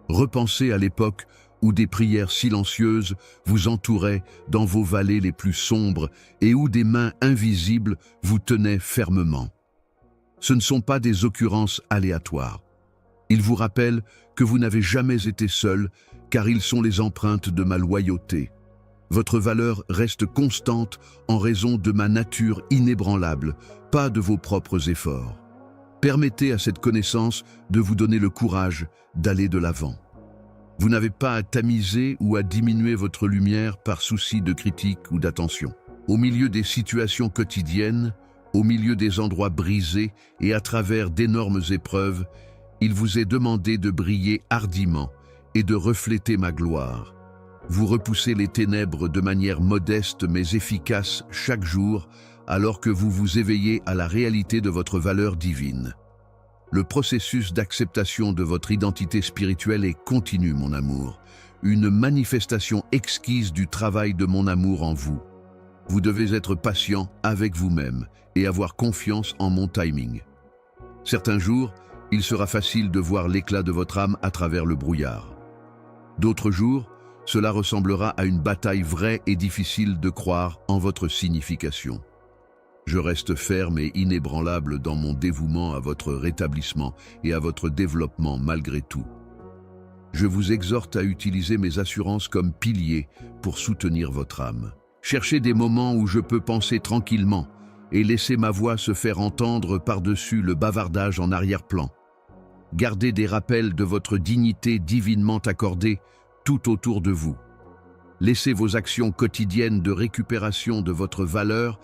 Repensez à l'époque où des prières silencieuses vous entouraient dans vos vallées les plus sombres et où des mains invisibles vous tenaient fermement. Ce ne sont pas des occurrences aléatoires. Ils vous rappellent que vous n'avez jamais été seul, car ils sont les empreintes de ma loyauté. Votre valeur reste constante en raison de ma nature inébranlable, pas de vos propres efforts. Permettez à cette connaissance de vous donner le courage d'aller de l'avant. Vous n'avez pas à tamiser ou à diminuer votre lumière par souci de critique ou d'attention. Au milieu des situations quotidiennes, au milieu des endroits brisés et à travers d'énormes épreuves, il vous est demandé de briller hardiment et de refléter ma gloire. Vous repoussez les ténèbres de manière modeste mais efficace chaque jour, alors que vous vous éveillez à la réalité de votre valeur divine. Le processus d'acceptation de votre identité spirituelle est continu, mon amour, une manifestation exquise du travail de mon amour en vous. Vous devez être patient avec vous-même et avoir confiance en mon timing. Certains jours, il sera facile de voir l'éclat de votre âme à travers le brouillard. D'autres jours, cela ressemblera à une bataille vraie et difficile de croire en votre signification. Je reste ferme et inébranlable dans mon dévouement à votre rétablissement et à votre développement malgré tout. Je vous exhorte à utiliser mes assurances comme piliers pour soutenir votre âme. Cherchez des moments où je peux penser tranquillement et laisser ma voix se faire entendre par-dessus le bavardage en arrière-plan. Gardez des rappels de votre dignité divinement accordée tout autour de vous. Laissez vos actions quotidiennes de récupération de votre valeur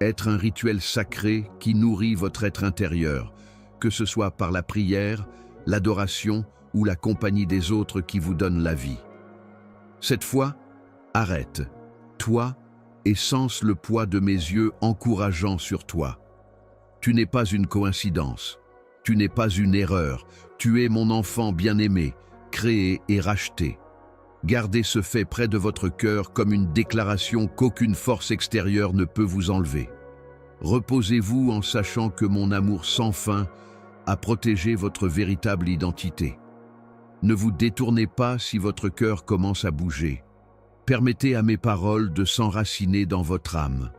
être un rituel sacré qui nourrit votre être intérieur, que ce soit par la prière, l'adoration ou la compagnie des autres qui vous donnent la vie. Cette fois, arrête, toi, et sens le poids de mes yeux encourageant sur toi. Tu n'es pas une coïncidence, tu n'es pas une erreur, tu es mon enfant bien-aimé, créé et racheté. Gardez ce fait près de votre cœur comme une déclaration qu'aucune force extérieure ne peut vous enlever. Reposez-vous en sachant que mon amour sans fin a protégé votre véritable identité. Ne vous détournez pas si votre cœur commence à bouger. Permettez à mes paroles de s'enraciner dans votre âme.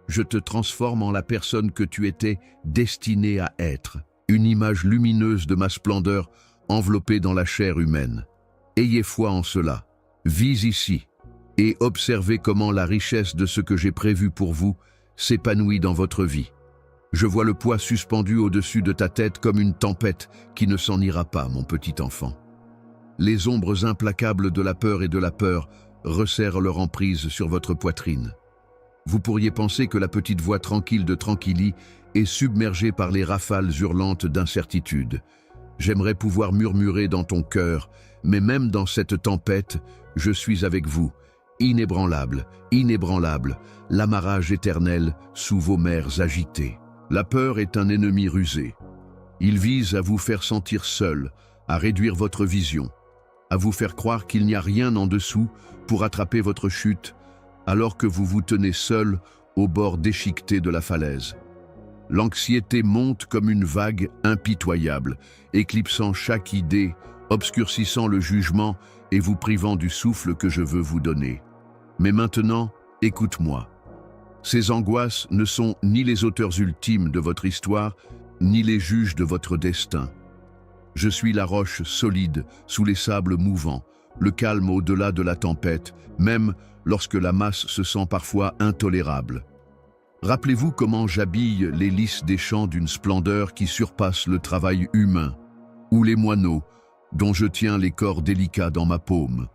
Je te transforme en la personne que tu étais destinée à être, une image lumineuse de ma splendeur enveloppée dans la chair humaine. Ayez foi en cela, vis ici, et observez comment la richesse de ce que j'ai prévu pour vous s'épanouit dans votre vie. Je vois le poids suspendu au-dessus de ta tête comme une tempête qui ne s'en ira pas, mon petit enfant. Les ombres implacables de la peur et de la peur resserrent leur emprise sur votre poitrine. Vous pourriez penser que la petite voix tranquille de Tranquilly est submergée par les rafales hurlantes d'incertitude. J'aimerais pouvoir murmurer dans ton cœur, mais même dans cette tempête, je suis avec vous, inébranlable, inébranlable, l'amarrage éternel sous vos mers agitées. La peur est un ennemi rusé. Il vise à vous faire sentir seul, à réduire votre vision, à vous faire croire qu'il n'y a rien en dessous pour attraper votre chute, alors que vous vous tenez seul au bord déchiqueté de la falaise. L'anxiété monte comme une vague impitoyable, éclipsant chaque idée, obscurcissant le jugement et vous privant du souffle que je veux vous donner. Mais maintenant, écoute-moi. Ces angoisses ne sont ni les auteurs ultimes de votre histoire, ni les juges de votre destin. Je suis la roche solide sous les sables mouvants, le calme au-delà de la tempête, même lorsque la masse se sent parfois intolérable. Rappelez-vous comment j'habille les lys des champs d'une splendeur qui surpasse le travail humain, ou les moineaux, dont je tiens les corps délicats dans ma paume.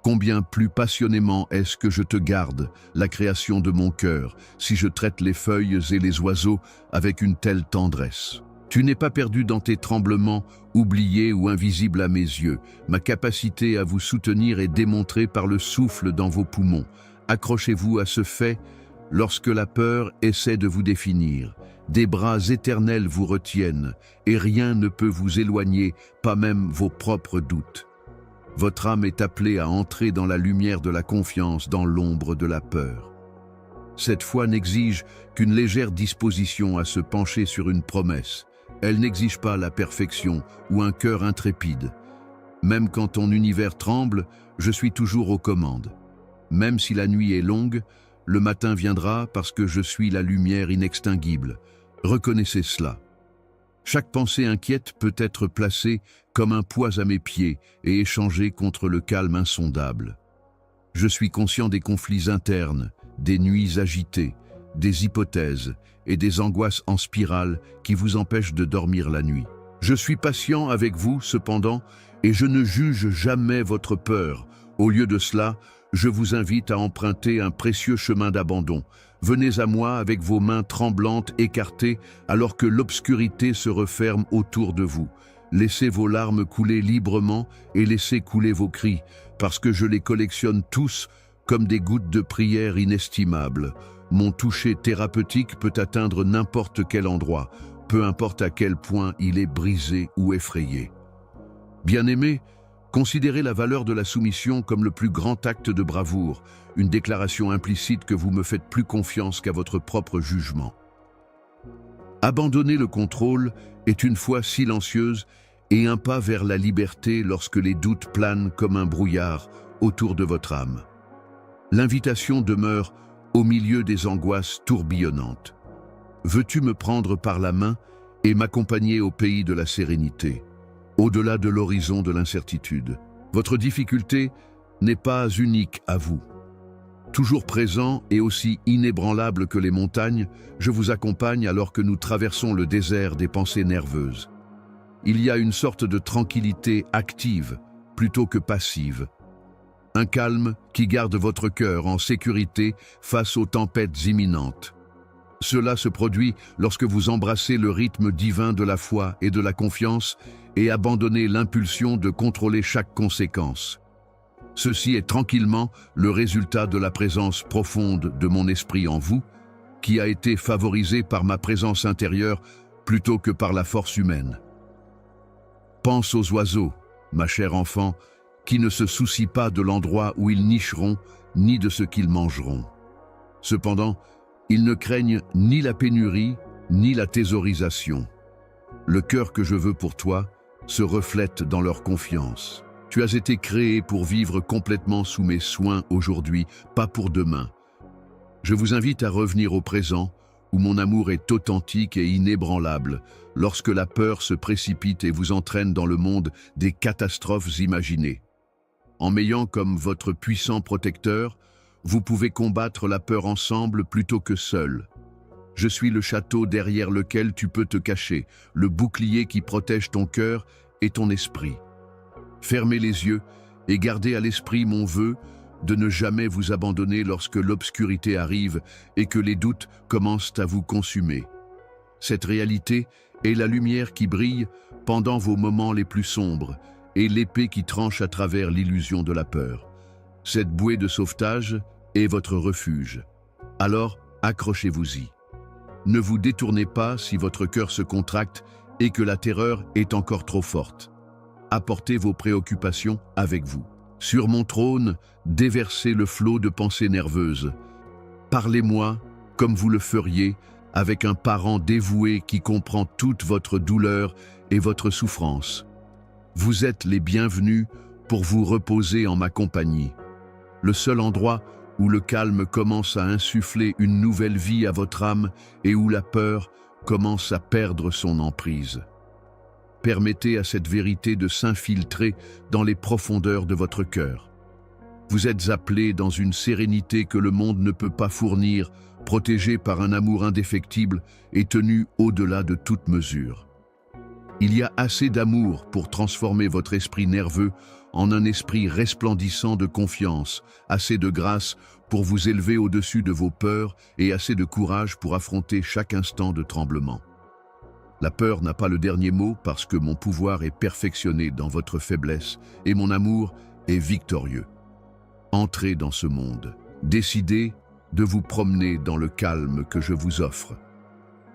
Combien plus passionnément est-ce que je te garde, la création de mon cœur, si je traite les feuilles et les oiseaux avec une telle tendresse. Tu n'es pas perdu dans tes tremblements, oublié ou invisible à mes yeux. Ma capacité à vous soutenir est démontrée par le souffle dans vos poumons. Accrochez-vous à ce fait, Lorsque la peur essaie de vous définir, des bras éternels vous retiennent et rien ne peut vous éloigner, pas même vos propres doutes. Votre âme est appelée à entrer dans la lumière de la confiance, dans l'ombre de la peur. Cette foi n'exige qu'une légère disposition à se pencher sur une promesse. Elle n'exige pas la perfection ou un cœur intrépide. Même quand ton univers tremble, je suis toujours aux commandes. Même si la nuit est longue, le matin viendra parce que je suis la lumière inextinguible. Reconnaissez cela. Chaque pensée inquiète peut être placée comme un poids à mes pieds et échangée contre le calme insondable. Je suis conscient des conflits internes, des nuits agitées, des hypothèses et des angoisses en spirale qui vous empêchent de dormir la nuit. Je suis patient avec vous, cependant, et je ne juge jamais votre peur. Au lieu de cela, je vous invite à emprunter un précieux chemin d'abandon. Venez à moi avec vos mains tremblantes écartées alors que l'obscurité se referme autour de vous. Laissez vos larmes couler librement et laissez couler vos cris, parce que je les collectionne tous comme des gouttes de prière inestimables. Mon toucher thérapeutique peut atteindre n'importe quel endroit, peu importe à quel point il est brisé ou effrayé. Bien-aimé, considérez la valeur de la soumission comme le plus grand acte de bravoure, une déclaration implicite que vous me faites plus confiance qu'à votre propre jugement. Abandonner le contrôle est une foi silencieuse et un pas vers la liberté lorsque les doutes planent comme un brouillard autour de votre âme. L'invitation demeure au milieu des angoisses tourbillonnantes. Veux-tu me prendre par la main et m'accompagner au pays de la sérénité, au-delà de l'horizon de l'incertitude? Votre difficulté n'est pas unique à vous. Toujours présent et aussi inébranlable que les montagnes, je vous accompagne alors que nous traversons le désert des pensées nerveuses. Il y a une sorte de tranquillité active plutôt que passive. Un calme qui garde votre cœur en sécurité face aux tempêtes imminentes. Cela se produit lorsque vous embrassez le rythme divin de la foi et de la confiance et abandonnez l'impulsion de contrôler chaque conséquence. Ceci est tranquillement le résultat de la présence profonde de mon esprit en vous, qui a été favorisé par ma présence intérieure plutôt que par la force humaine. Pense aux oiseaux, ma chère enfant, qui ne se soucient pas de l'endroit où ils nicheront, ni de ce qu'ils mangeront. Cependant, ils ne craignent ni la pénurie, ni la thésaurisation. Le cœur que je veux pour toi se reflète dans leur confiance. Tu as été créé pour vivre complètement sous mes soins aujourd'hui, pas pour demain. Je vous invite à revenir au présent, où mon amour est authentique et inébranlable, lorsque la peur se précipite et vous entraîne dans le monde des catastrophes imaginées. En m'ayant comme votre puissant protecteur, vous pouvez combattre la peur ensemble plutôt que seul. Je suis le château derrière lequel tu peux te cacher, le bouclier qui protège ton cœur et ton esprit. Fermez les yeux et gardez à l'esprit mon vœu de ne jamais vous abandonner lorsque l'obscurité arrive et que les doutes commencent à vous consumer. Cette réalité est la lumière qui brille pendant vos moments les plus sombres et l'épée qui tranche à travers l'illusion de la peur. Cette bouée de sauvetage est votre refuge. Alors, accrochez-vous-y. Ne vous détournez pas si votre cœur se contracte et que la terreur est encore trop forte. Apportez vos préoccupations avec vous. Sur mon trône, déversez le flot de pensées nerveuses. Parlez-moi comme vous le feriez avec un parent dévoué qui comprend toute votre douleur et votre souffrance. Vous êtes les bienvenus pour vous reposer en ma compagnie. Le seul endroit où le calme commence à insuffler une nouvelle vie à votre âme et où la peur commence à perdre son emprise. Permettez à cette vérité de s'infiltrer dans les profondeurs de votre cœur. Vous êtes appelés dans une sérénité que le monde ne peut pas fournir, protégés par un amour indéfectible et tenus au-delà de toute mesure. Il y a assez d'amour pour transformer votre esprit nerveux en un esprit resplendissant de confiance, assez de grâce pour vous élever au-dessus de vos peurs et assez de courage pour affronter chaque instant de tremblement. La peur n'a pas le dernier mot parce que mon pouvoir est perfectionné dans votre faiblesse et mon amour est victorieux. Entrez dans ce monde, décidez de vous promener dans le calme que je vous offre.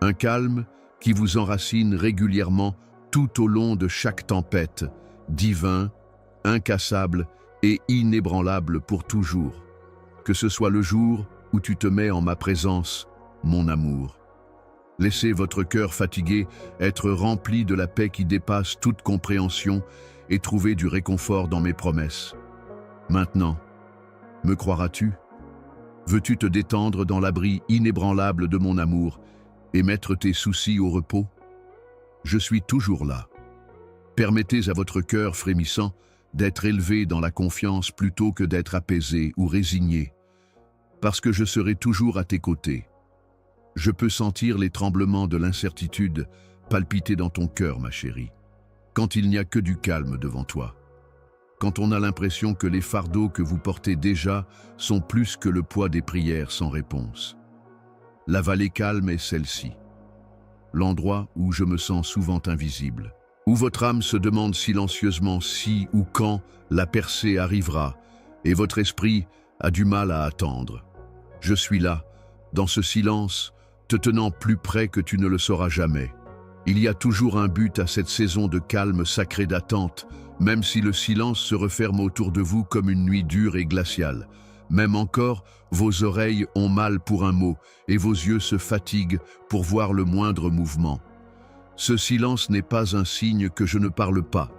Un calme qui vous enracine régulièrement tout au long de chaque tempête, divin, incassable et inébranlable pour toujours. Que ce soit le jour où tu te mets en ma présence, mon amour. Laissez votre cœur fatigué être rempli de la paix qui dépasse toute compréhension et trouver du réconfort dans mes promesses. Maintenant, me croiras-tu? Veux-tu te détendre dans l'abri inébranlable de mon amour et mettre tes soucis au repos? Je suis toujours là. Permettez à votre cœur frémissant d'être élevé dans la confiance plutôt que d'être apaisé ou résigné, parce que je serai toujours à tes côtés. Je peux sentir les tremblements de l'incertitude palpiter dans ton cœur, ma chérie, quand il n'y a que du calme devant toi. Quand on a l'impression que les fardeaux que vous portez déjà sont plus que le poids des prières sans réponse. La vallée calme est celle-ci, l'endroit où je me sens souvent invisible, où votre âme se demande silencieusement si ou quand la percée arrivera, et votre esprit a du mal à attendre. Je suis là, dans ce silence, te tenant plus près que tu ne le sauras jamais. Il y a toujours un but à cette saison de calme sacré d'attente, même si le silence se referme autour de vous comme une nuit dure et glaciale. Même encore, vos oreilles ont mal pour un mot et vos yeux se fatiguent pour voir le moindre mouvement. Ce silence n'est pas un signe que je ne parle pas.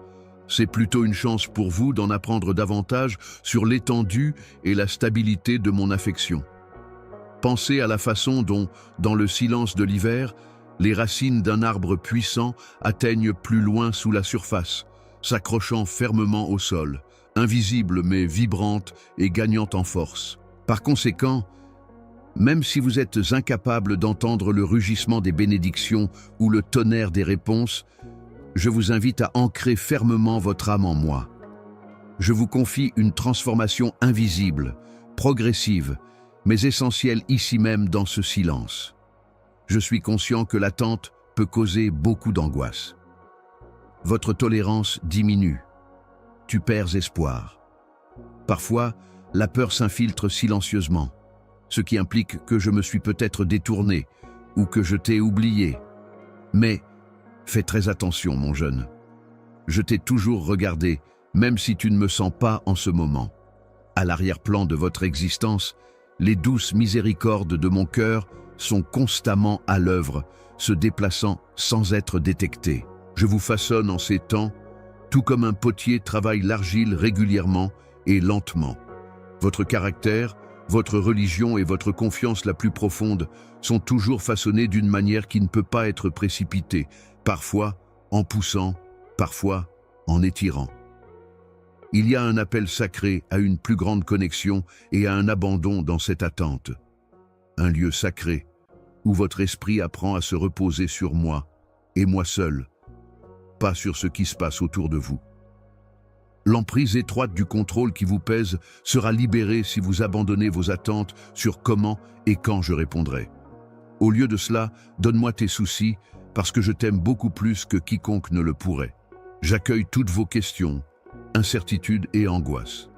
C'est plutôt une chance pour vous d'en apprendre davantage sur l'étendue et la stabilité de mon affection. Pensez à la façon dont, dans le silence de l'hiver, les racines d'un arbre puissant atteignent plus loin sous la surface, s'accrochant fermement au sol, invisible mais vibrante et gagnant en force. Par conséquent, même si vous êtes incapable d'entendre le rugissement des bénédictions ou le tonnerre des réponses, je vous invite à ancrer fermement votre âme en moi. Je vous confie une transformation invisible, progressive, mais essentielle ici même dans ce silence. Je suis conscient que l'attente peut causer beaucoup d'angoisse. Votre tolérance diminue. Tu perds espoir. Parfois, la peur s'infiltre silencieusement, ce qui implique que je me suis peut-être détourné ou que je t'ai oublié. Mais fais très attention, mon jeune. Je t'ai toujours regardé, même si tu ne me sens pas en ce moment. À l'arrière-plan de votre existence, les douces miséricordes de mon cœur sont constamment à l'œuvre, se déplaçant sans être détectées. Je vous façonne en ces temps, tout comme un potier travaille l'argile régulièrement et lentement. Votre caractère, votre religion et votre confiance la plus profonde sont toujours façonnés d'une manière qui ne peut pas être précipitée, parfois en poussant, parfois en étirant. Il y a un appel sacré à une plus grande connexion et à un abandon dans cette attente. Un lieu sacré où votre esprit apprend à se reposer sur moi et moi seul, pas sur ce qui se passe autour de vous. L'emprise étroite du contrôle qui vous pèse sera libérée si vous abandonnez vos attentes sur comment et quand je répondrai. Au lieu de cela, donne-moi tes soucis parce que je t'aime beaucoup plus que quiconque ne le pourrait. J'accueille toutes vos questions, incertitudes et angoisses.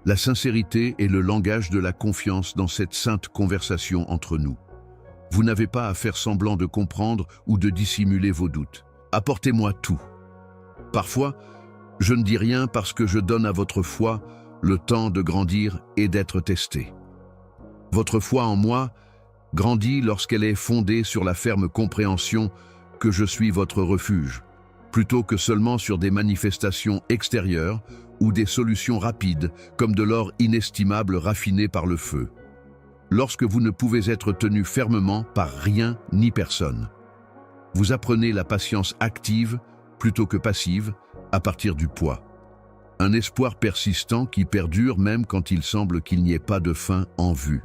La sincérité est le langage de la confiance dans cette sainte conversation entre nous. Vous n'avez pas à faire semblant de comprendre ou de dissimuler vos doutes. Apportez-moi tout. Parfois, je ne dis rien parce que je donne à votre foi le temps de grandir et d'être testée. Votre foi en moi grandit lorsqu'elle est fondée sur la ferme compréhension que je suis votre refuge, plutôt que seulement sur des manifestations extérieures ou des solutions rapides comme de l'or inestimable raffiné par le feu. Lorsque vous ne pouvez être tenu fermement par rien ni personne, vous apprenez la patience active plutôt que passive à partir du poids. Un espoir persistant qui perdure même quand il semble qu'il n'y ait pas de fin en vue.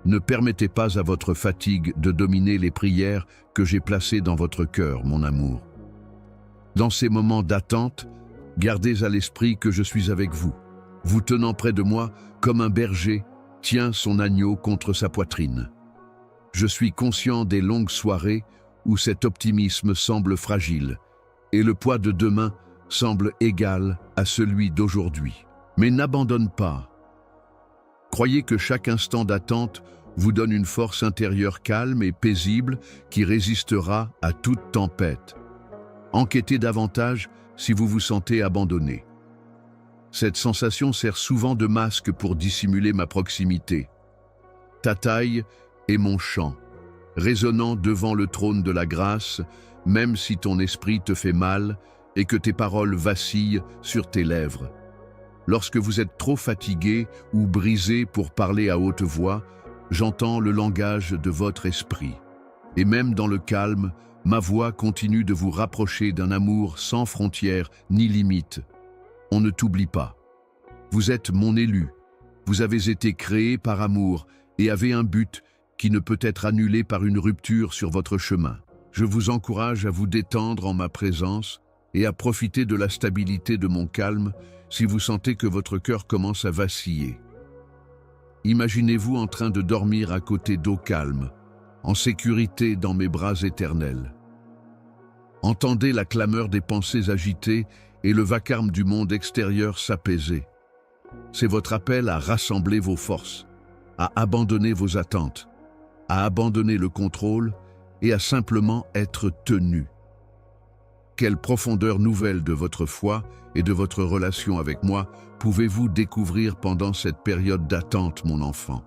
Ne permettez pas à votre fatigue de dominer les prières que j'ai placées dans votre cœur, mon amour. Dans ces moments d'attente, gardez à l'esprit que je suis avec vous, vous tenant près de moi comme un berger tient son agneau contre sa poitrine. Je suis conscient des longues soirées où cet optimisme semble fragile et le poids de demain semble égal à celui d'aujourd'hui. Mais n'abandonne pas. Croyez que chaque instant d'attente vous donne une force intérieure calme et paisible qui résistera à toute tempête. Enquêtez davantage si vous vous sentez abandonné. Cette sensation sert souvent de masque pour dissimuler ma proximité. Ta taille est mon chant, résonnant devant le trône de la grâce, même si ton esprit te fait mal et que tes paroles vacillent sur tes lèvres. Lorsque vous êtes trop fatigué ou brisé pour parler à haute voix, j'entends le langage de votre esprit. Et même dans le calme, ma voix continue de vous rapprocher d'un amour sans frontières ni limites. On ne t'oublie pas. Vous êtes mon élu. Vous avez été créé par amour et avez un but qui ne peut être annulé par une rupture sur votre chemin. Je vous encourage à vous détendre en ma présence et à profiter de la stabilité de mon calme si vous sentez que votre cœur commence à vaciller. Imaginez-vous en train de dormir à côté d'eau calme, en sécurité dans mes bras éternels. Entendez la clameur des pensées agitées et le vacarme du monde extérieur s'apaiser. C'est votre appel à rassembler vos forces, à abandonner vos attentes, à abandonner le contrôle et à simplement être tenu. Quelle profondeur nouvelle de votre foi et de votre relation avec moi pouvez-vous découvrir pendant cette période d'attente, mon enfant?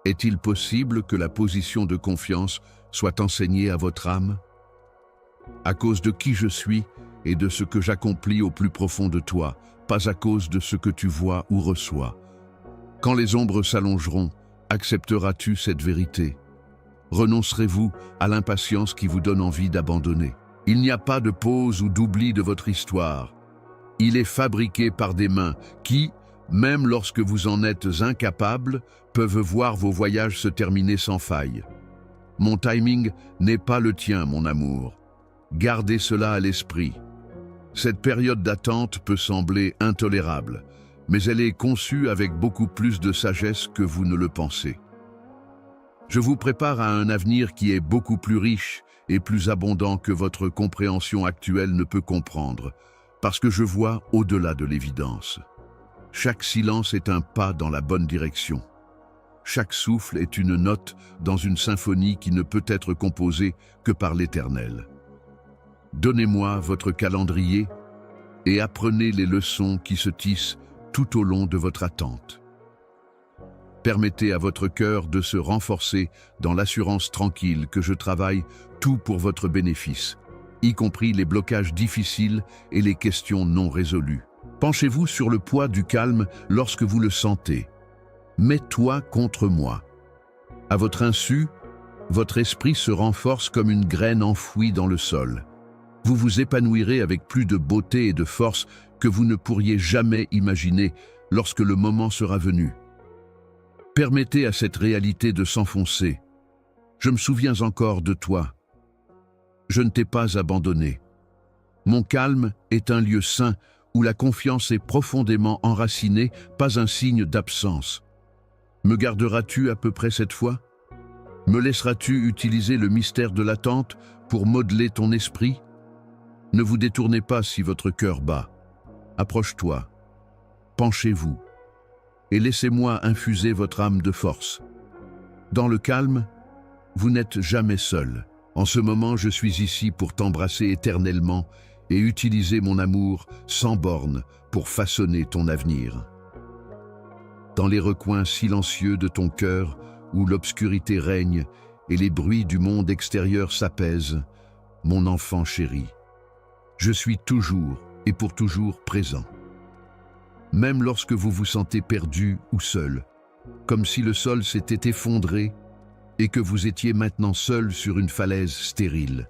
Est-il possible que la position de confiance soit enseignée à votre âme? À cause de qui je suis et de ce que j'accomplis au plus profond de toi, pas à cause de ce que tu vois ou reçois. Quand les ombres s'allongeront, accepteras-tu cette vérité? Renoncerez-vous à l'impatience qui vous donne envie d'abandonner? Il n'y a pas de pause ou d'oubli de votre histoire. Il est fabriqué par des mains qui, même lorsque vous en êtes incapable, peuvent voir vos voyages se terminer sans faille. Mon timing n'est pas le tien, mon amour. Gardez cela à l'esprit. Cette période d'attente peut sembler intolérable, mais elle est conçue avec beaucoup plus de sagesse que vous ne le pensez. Je vous prépare à un avenir qui est beaucoup plus riche et plus abondant que votre compréhension actuelle ne peut comprendre, parce que je vois au-delà de l'évidence. Chaque silence est un pas dans la bonne direction. Chaque souffle est une note dans une symphonie qui ne peut être composée que par l'Éternel. Donnez-moi votre calendrier et apprenez les leçons qui se tissent tout au long de votre attente. Permettez à votre cœur de se renforcer dans l'assurance tranquille que je travaille tout pour votre bénéfice, y compris les blocages difficiles et les questions non résolues. Penchez-vous sur le poids du calme lorsque vous le sentez. Mets-toi contre moi. À votre insu, votre esprit se renforce comme une graine enfouie dans le sol. Vous vous épanouirez avec plus de beauté et de force que vous ne pourriez jamais imaginer lorsque le moment sera venu. Permettez à cette réalité de s'enfoncer. Je me souviens encore de toi. Je ne t'ai pas abandonné. Mon calme est un lieu sain où la confiance est profondément enracinée, pas un signe d'absence. Me garderas-tu à peu près cette fois? Me laisseras-tu utiliser le mystère de l'attente pour modeler ton esprit? Ne vous détournez pas si votre cœur bat. Approche-toi, penchez-vous, et laissez-moi infuser votre âme de force. Dans le calme, vous n'êtes jamais seul. En ce moment, je suis ici pour t'embrasser éternellement et utiliser mon amour sans bornes pour façonner ton avenir. Dans les recoins silencieux de ton cœur, où l'obscurité règne et les bruits du monde extérieur s'apaisent, mon enfant chéri, je suis toujours et pour toujours présent. Même lorsque vous vous sentez perdu ou seul, comme si le sol s'était effondré et que vous étiez maintenant seul sur une falaise stérile.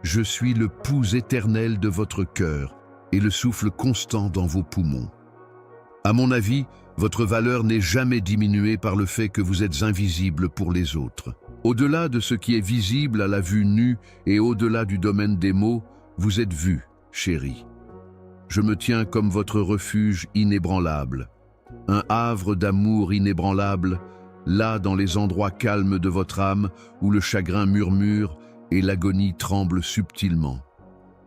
Je suis le pouls éternel de votre cœur et le souffle constant dans vos poumons. À mon avis, votre valeur n'est jamais diminuée par le fait que vous êtes invisible pour les autres. Au-delà de ce qui est visible à la vue nue et au-delà du domaine des mots, vous êtes vu, chérie. Je me tiens comme votre refuge inébranlable, un havre d'amour inébranlable, là dans les endroits calmes de votre âme où le chagrin murmure et l'agonie tremble subtilement.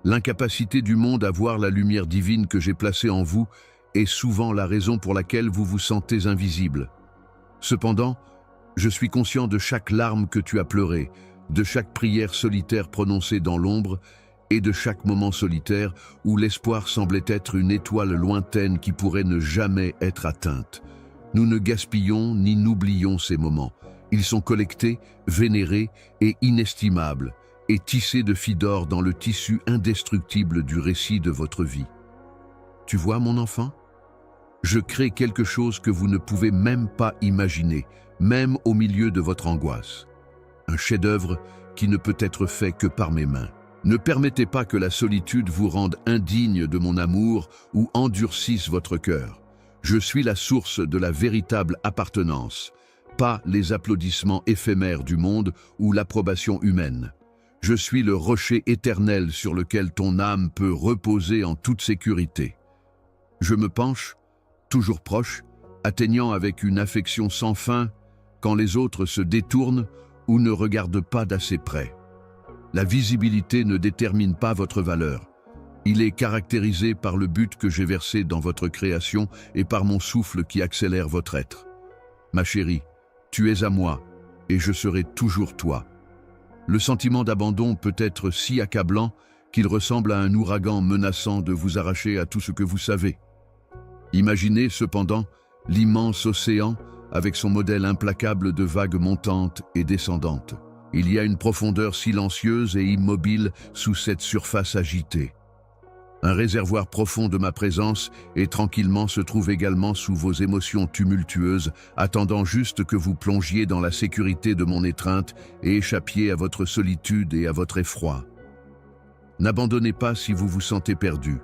L'incapacité du monde à voir la lumière divine que j'ai placée en vous est souvent la raison pour laquelle vous vous sentez invisible. Cependant, je suis conscient de chaque larme que tu as pleurée, de chaque prière solitaire prononcée dans l'ombre et de chaque moment solitaire où l'espoir semblait être une étoile lointaine qui pourrait ne jamais être atteinte. Nous ne gaspillons ni n'oublions ces moments. Ils sont collectés, vénérés et inestimables, et tissés de fils d'or dans le tissu indestructible du récit de votre vie. Tu vois, mon enfant? Je crée quelque chose que vous ne pouvez même pas imaginer, même au milieu de votre angoisse. Un chef-d'œuvre qui ne peut être fait que par mes mains. Ne permettez pas que la solitude vous rende indigne de mon amour ou endurcisse votre cœur. Je suis la source de la véritable appartenance, pas les applaudissements éphémères du monde ou l'approbation humaine. Je suis le rocher éternel sur lequel ton âme peut reposer en toute sécurité. Je me penche, toujours proche, atteignant avec une affection sans fin, quand les autres se détournent ou ne regardent pas d'assez près. La visibilité ne détermine pas votre valeur. Il est caractérisé par le but que j'ai versé dans votre création et par mon souffle qui accélère votre être. Ma chérie, tu es à moi et je serai toujours toi. Le sentiment d'abandon peut être si accablant qu'il ressemble à un ouragan menaçant de vous arracher à tout ce que vous savez. Imaginez cependant l'immense océan avec son modèle implacable de vagues montantes et descendantes. Il y a une profondeur silencieuse et immobile sous cette surface agitée. Un réservoir profond de ma présence et tranquillement se trouve également sous vos émotions tumultueuses, attendant juste que vous plongiez dans la sécurité de mon étreinte et échappiez à votre solitude et à votre effroi. N'abandonnez pas si vous vous sentez perdu.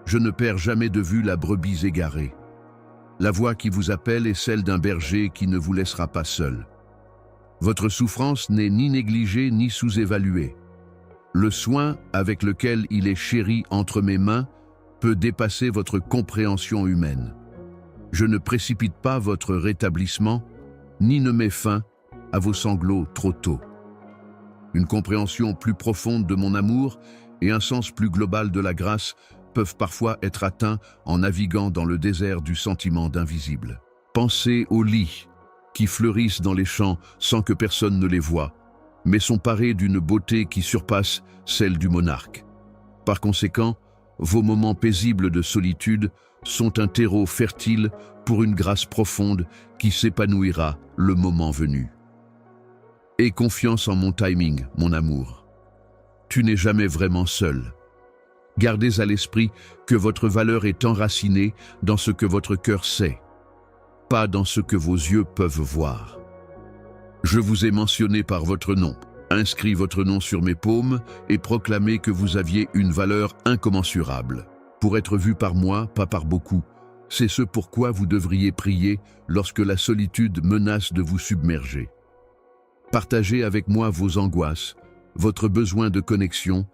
Je ne perds jamais de vue la brebis égarée. La voix qui vous appelle est celle d'un berger qui ne vous laissera pas seul. Votre souffrance n'est ni négligée ni sous-évaluée. Le soin avec lequel il est chéri entre mes mains peut dépasser votre compréhension humaine. Je ne précipite pas votre rétablissement, ni ne mets fin à vos sanglots trop tôt. Une compréhension plus profonde de mon amour et un sens plus global de la grâce peuvent parfois être atteints en naviguant dans le désert du sentiment d'invisible. Pensez aux lits qui fleurissent dans les champs sans que personne ne les voie, mais sont parés d'une beauté qui surpasse celle du monarque. Par conséquent, vos moments paisibles de solitude sont un terreau fertile pour une grâce profonde qui s'épanouira le moment venu. Aie confiance en mon timing, mon amour. Tu n'es jamais vraiment seul. Gardez à l'esprit que votre valeur est enracinée dans ce que votre cœur sait, pas dans ce que vos yeux peuvent voir. Je vous ai mentionné par votre nom, inscrit votre nom sur mes paumes et proclamé que vous aviez une valeur incommensurable. Pour être vu par moi, pas par beaucoup, c'est ce pourquoi vous devriez prier lorsque la solitude menace de vous submerger. Partagez avec moi vos angoisses, votre besoin de connexion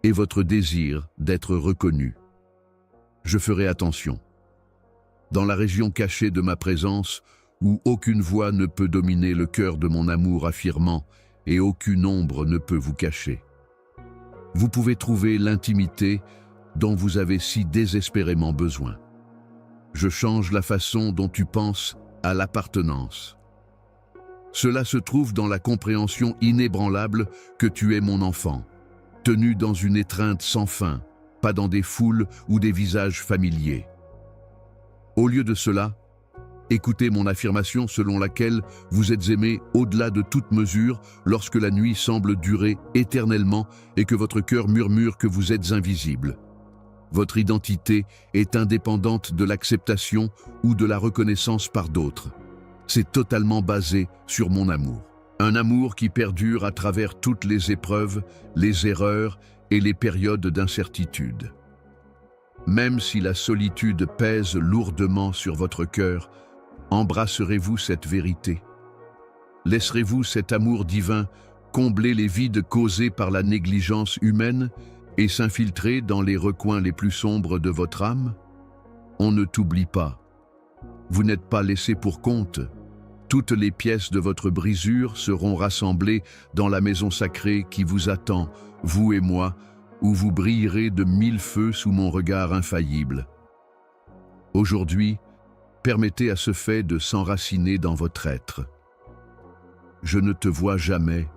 et votre désir d'être reconnu. Je ferai attention. Dans la région cachée de ma présence, où aucune voix ne peut dominer le cœur de mon amour affirmant et aucune ombre ne peut vous cacher. Vous pouvez trouver l'intimité dont vous avez si désespérément besoin. Je change la façon dont tu penses à l'appartenance. Cela se trouve dans la compréhension inébranlable que tu es mon enfant, tenu dans une étreinte sans fin, pas dans des foules ou des visages familiers. Au lieu de cela, écoutez mon affirmation selon laquelle vous êtes aimé au-delà de toute mesure lorsque la nuit semble durer éternellement et que votre cœur murmure que vous êtes invisible. Votre identité est indépendante de l'acceptation ou de la reconnaissance par d'autres. C'est totalement basé sur mon amour. Un amour qui perdure à travers toutes les épreuves, les erreurs et les périodes d'incertitude. Même si la solitude pèse lourdement sur votre cœur, embrasserez-vous cette vérité? Laisserez-vous cet amour divin combler les vides causés par la négligence humaine et s'infiltrer dans les recoins les plus sombres de votre âme? On ne t'oublie pas. Vous n'êtes pas laissé pour compte. Toutes les pièces de votre brisure seront rassemblées dans la maison sacrée qui vous attend, vous et moi, où vous brillerez de 1000 feux sous mon regard infaillible. Aujourd'hui, permettez à ce fait de s'enraciner dans votre être. Je ne te vois jamais,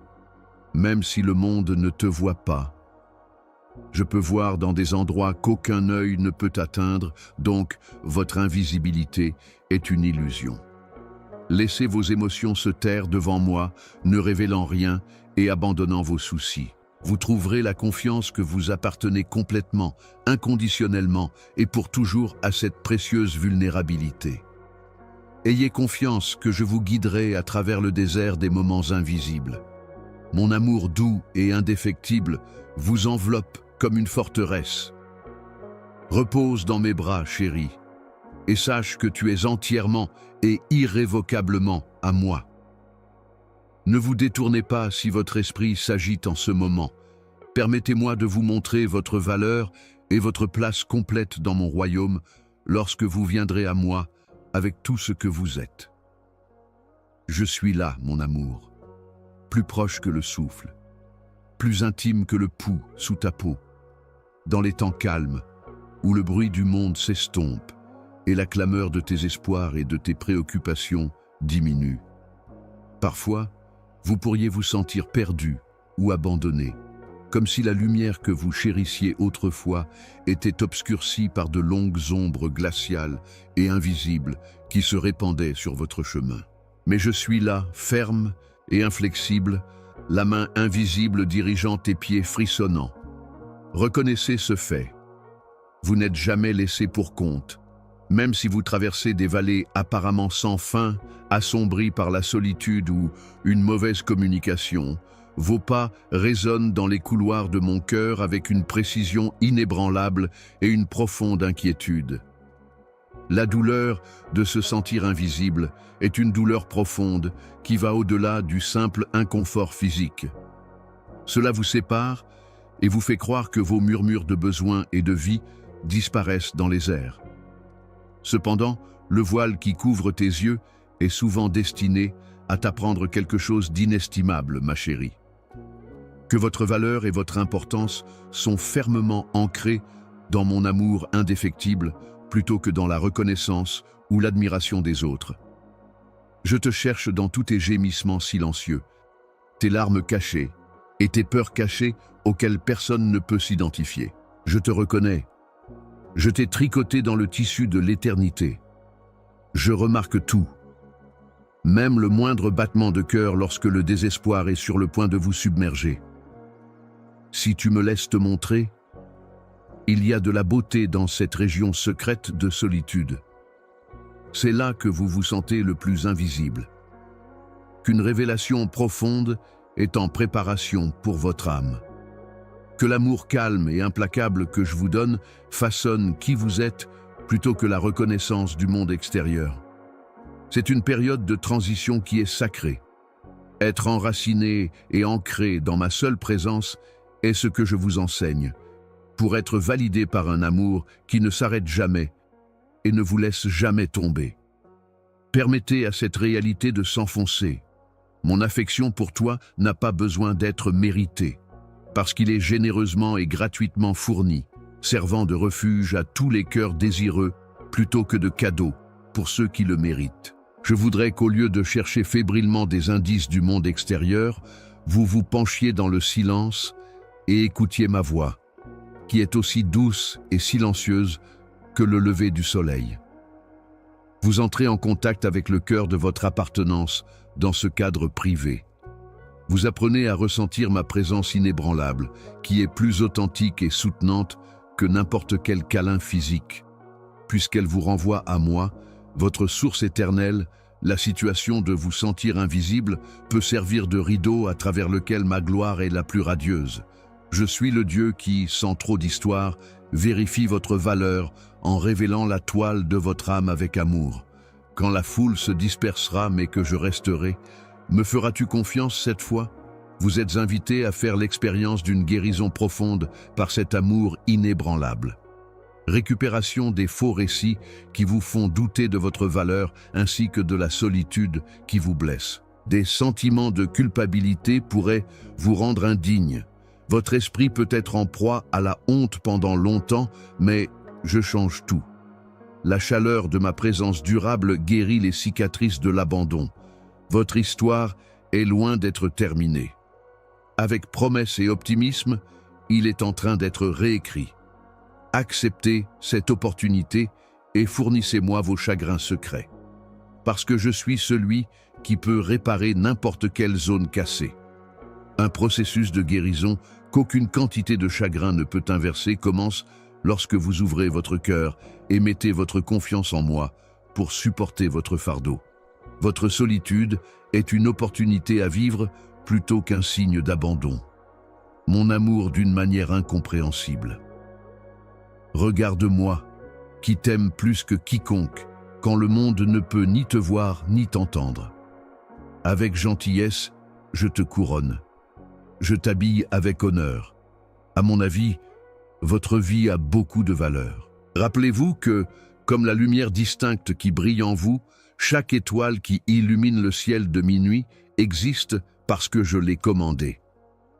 même si le monde ne te voit pas. Je peux voir dans des endroits qu'aucun œil ne peut atteindre, donc votre invisibilité est une illusion. Laissez vos émotions se taire devant moi, ne révélant rien et abandonnant vos soucis. Vous trouverez la confiance que vous appartenez complètement, inconditionnellement et pour toujours à cette précieuse vulnérabilité. Ayez confiance que je vous guiderai à travers le désert des moments invisibles. Mon amour doux et indéfectible vous enveloppe comme une forteresse. Repose dans mes bras, chérie, et sache que tu es entièrement et irrévocablement à moi. Ne vous détournez pas si votre esprit s'agite en ce moment. Permettez-moi de vous montrer votre valeur et votre place complète dans mon royaume lorsque vous viendrez à moi avec tout ce que vous êtes. Je suis là, mon amour, plus proche que le souffle, plus intime que le pouls sous ta peau, dans les temps calmes où le bruit du monde s'estompe et la clameur de tes espoirs et de tes préoccupations diminue. Parfois, vous pourriez vous sentir perdu ou abandonné, comme si la lumière que vous chérissiez autrefois était obscurcie par de longues ombres glaciales et invisibles qui se répandaient sur votre chemin. Mais je suis là, ferme et inflexible, la main invisible dirigeant tes pieds frissonnants. Reconnaissez ce fait. Vous n'êtes jamais laissé pour compte, même si vous traversez des vallées apparemment sans fin, assombries par la solitude ou une mauvaise communication. Vos pas résonnent dans les couloirs de mon cœur avec une précision inébranlable et une profonde inquiétude. La douleur de se sentir invisible est une douleur profonde qui va au-delà du simple inconfort physique. Cela vous sépare et vous fait croire que vos murmures de besoin et de vie disparaissent dans les airs. Cependant, le voile qui couvre tes yeux est souvent destiné à t'apprendre quelque chose d'inestimable, ma chérie. Que votre valeur et votre importance sont fermement ancrées dans mon amour indéfectible plutôt que dans la reconnaissance ou l'admiration des autres. Je te cherche dans tous tes gémissements silencieux, tes larmes cachées et tes peurs cachées auxquelles personne ne peut s'identifier. Je te reconnais. Je t'ai tricoté dans le tissu de l'éternité. Je remarque tout, même le moindre battement de cœur lorsque le désespoir est sur le point de vous submerger. Si tu me laisses te montrer, il y a de la beauté dans cette région secrète de solitude. C'est là que vous vous sentez le plus invisible. Qu'une révélation profonde est en préparation pour votre âme. Que l'amour calme et implacable que je vous donne façonne qui vous êtes plutôt que la reconnaissance du monde extérieur. C'est une période de transition qui est sacrée. Être enraciné et ancré dans ma seule présence est ce que je vous enseigne, pour être validé par un amour qui ne s'arrête jamais et ne vous laisse jamais tomber. Permettez à cette réalité de s'enfoncer. Mon affection pour toi n'a pas besoin d'être méritée, parce qu'il est généreusement et gratuitement fourni, servant de refuge à tous les cœurs désireux plutôt que de cadeau pour ceux qui le méritent. Je voudrais qu'au lieu de chercher fébrilement des indices du monde extérieur, vous vous penchiez dans le silence et écoutiez ma voix, qui est aussi douce et silencieuse que le lever du soleil. Vous entrez en contact avec le cœur de votre appartenance dans ce cadre privé. Vous apprenez à ressentir ma présence inébranlable, qui est plus authentique et soutenante que n'importe quel câlin physique. Puisqu'elle vous renvoie à moi, votre source éternelle, la situation de vous sentir invisible peut servir de rideau à travers lequel ma gloire est la plus radieuse. Je suis le Dieu qui, sans trop d'histoire, vérifie votre valeur en révélant la toile de votre âme avec amour. Quand la foule se dispersera mais que je resterai, me feras-tu confiance cette fois? Vous êtes invité à faire l'expérience d'une guérison profonde par cet amour inébranlable. Récupération des faux récits qui vous font douter de votre valeur ainsi que de la solitude qui vous blesse. Des sentiments de culpabilité pourraient vous rendre indigne. Votre esprit peut être en proie à la honte pendant longtemps, mais je change tout. la chaleur de ma présence durable guérit les cicatrices de l'abandon. Votre histoire est loin d'être terminée. Avec promesse et optimisme, il est en train d'être réécrit. Acceptez cette opportunité et fournissez-moi vos chagrins secrets. Parce que je suis celui qui peut réparer n'importe quelle zone cassée. Un processus de guérison qu'aucune quantité de chagrin ne peut inverser commence lorsque vous ouvrez votre cœur et mettez votre confiance en moi pour supporter votre fardeau. Votre solitude est une opportunité à vivre plutôt qu'un signe d'abandon. Mon amour d'une manière incompréhensible. Regarde-moi, qui t'aime plus que quiconque, quand le monde ne peut ni te voir ni t'entendre. Avec gentillesse, je te couronne. Je t'habille avec honneur. À mon avis, votre vie a beaucoup de valeur. Rappelez-vous que, comme la lumière distincte qui brille en vous, chaque étoile qui illumine le ciel de minuit existe parce que je l'ai commandée.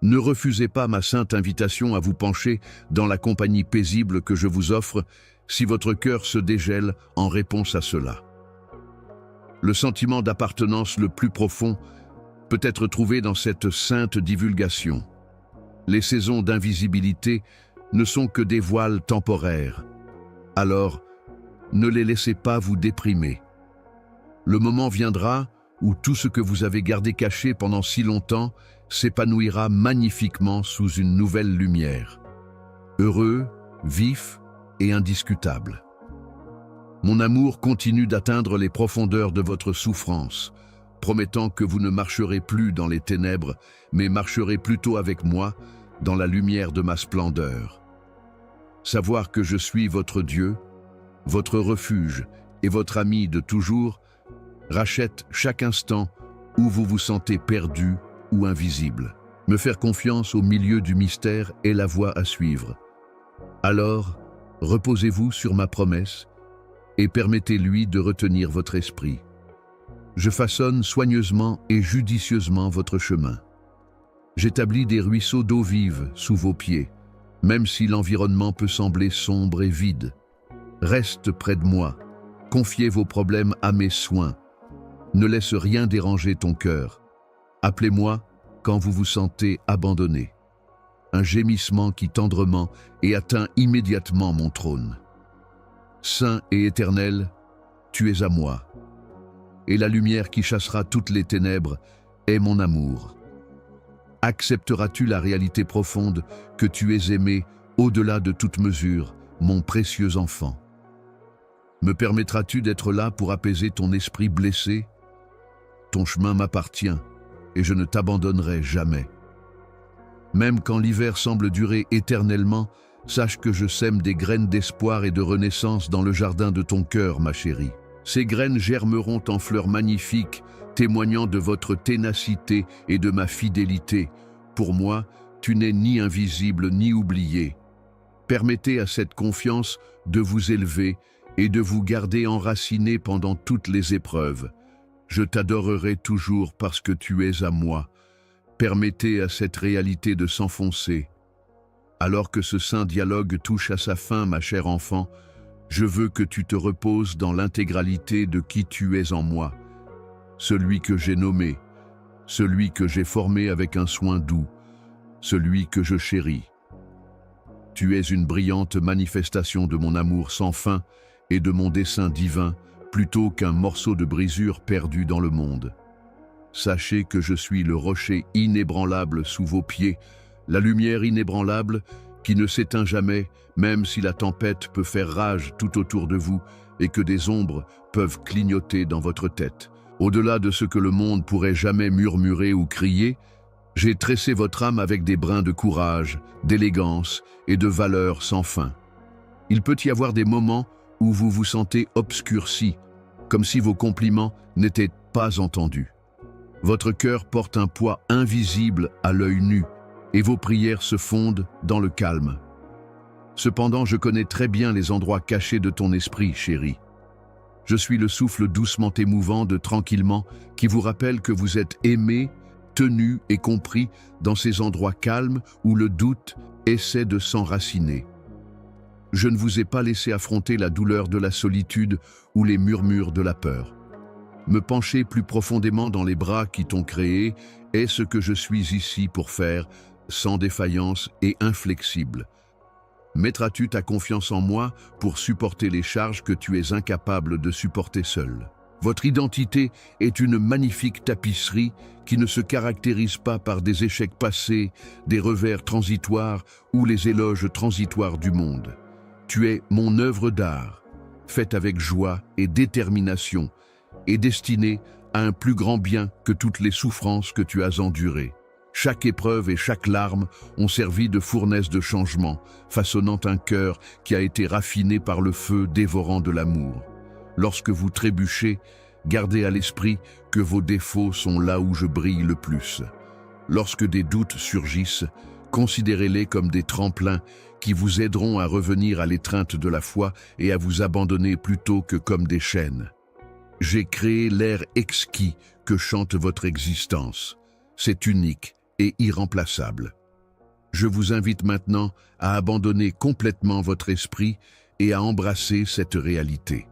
Ne refusez pas ma sainte invitation à vous pencher dans la compagnie paisible que je vous offre si votre cœur se dégèle en réponse à cela. Le sentiment d'appartenance le plus profond peut être trouvé dans cette sainte divulgation. Les saisons d'invisibilité ne sont que des voiles temporaires. Alors, ne les laissez pas vous déprimer. Le moment viendra où tout ce que vous avez gardé caché pendant si longtemps s'épanouira magnifiquement sous une nouvelle lumière. Heureux, vif et indiscutable. Mon amour continue d'atteindre les profondeurs de votre souffrance, promettant que vous ne marcherez plus dans les ténèbres, mais marcherez plutôt avec moi dans la lumière de ma splendeur. Savoir que je suis votre Dieu, votre refuge et votre ami de toujours, rachète chaque instant où vous vous sentez perdu ou invisible. Me faire confiance au milieu du mystère est la voie à suivre. Alors, reposez-vous sur ma promesse et permettez-lui de retenir votre esprit. Je façonne soigneusement et judicieusement votre chemin. J'établis des ruisseaux d'eau vive sous vos pieds, même si l'environnement peut sembler sombre et vide. Reste près de moi, confiez vos problèmes à mes soins. Ne laisse rien déranger ton cœur. Appelez-moi quand vous vous sentez abandonné. Un gémissement qui tendrement et atteint immédiatement mon trône. Saint et éternel, tu es à moi. Et la lumière qui chassera toutes les ténèbres est mon amour. Accepteras-tu la réalité profonde que tu es aimé au-delà de toute mesure, mon précieux enfant? Me permettras-tu d'être là pour apaiser ton esprit blessé? Ton chemin m'appartient et je ne t'abandonnerai jamais. Même quand l'hiver semble durer éternellement, sache que je sème des graines d'espoir et de renaissance dans le jardin de ton cœur, ma chérie. Ces graines germeront en fleurs magnifiques, témoignant de votre ténacité et de ma fidélité. Pour moi, tu n'es ni invisible ni oublié. Permettez à cette confiance de vous élever et de vous garder enraciné pendant toutes les épreuves. Je t'adorerai toujours parce que tu es à moi. Permettez à cette réalité de s'enfoncer. Alors que ce saint dialogue touche à sa fin, ma chère enfant, je veux que tu te reposes dans l'intégralité de qui tu es en moi, celui que j'ai nommé, celui que j'ai formé avec un soin doux, celui que je chéris. Tu es une brillante manifestation de mon amour sans fin et de mon dessein divin, plutôt qu'un morceau de brisure perdu dans le monde. Sachez que je suis le rocher inébranlable sous vos pieds, la lumière inébranlable qui ne s'éteint jamais, même si la tempête peut faire rage tout autour de vous et que des ombres peuvent clignoter dans votre tête. Au-delà de ce que le monde pourrait jamais murmurer ou crier, j'ai tressé votre âme avec des brins de courage, d'élégance et de valeur sans fin. Il peut y avoir des moments où vous vous sentez obscurci, comme si vos compliments n'étaient pas entendus. Votre cœur porte un poids invisible à l'œil nu, et vos prières se fondent dans le calme. Cependant, je connais très bien les endroits cachés de ton esprit, chérie. Je suis le souffle doucement émouvant de tranquillement qui vous rappelle que vous êtes aimé, tenu et compris dans ces endroits calmes où le doute essaie de s'enraciner. Je ne vous ai pas laissé affronter la douleur de la solitude ou les murmures de la peur. Me pencher plus profondément dans les bras qui t'ont créé est ce que je suis ici pour faire, sans défaillance et inflexible. Mettras-tu ta confiance en moi pour supporter les charges que tu es incapable de supporter seul? Votre identité est une magnifique tapisserie qui ne se caractérise pas par des échecs passés, des revers transitoires ou les éloges transitoires du monde. Tu es mon œuvre d'art, faite avec joie et détermination, et destinée à un plus grand bien que toutes les souffrances que tu as endurées. Chaque épreuve et chaque larme ont servi de fournaise de changement, façonnant un cœur qui a été raffiné par le feu dévorant de l'amour. Lorsque vous trébuchez, gardez à l'esprit que vos défauts sont là où je brille le plus. Lorsque des doutes surgissent, considérez-les comme des tremplins qui vous aideront à revenir à l'étreinte de la foi et à vous abandonner plutôt que comme des chaînes. J'ai créé l'air exquis que chante votre existence. C'est unique et irremplaçable. Je vous invite maintenant à abandonner complètement votre esprit et à embrasser cette réalité.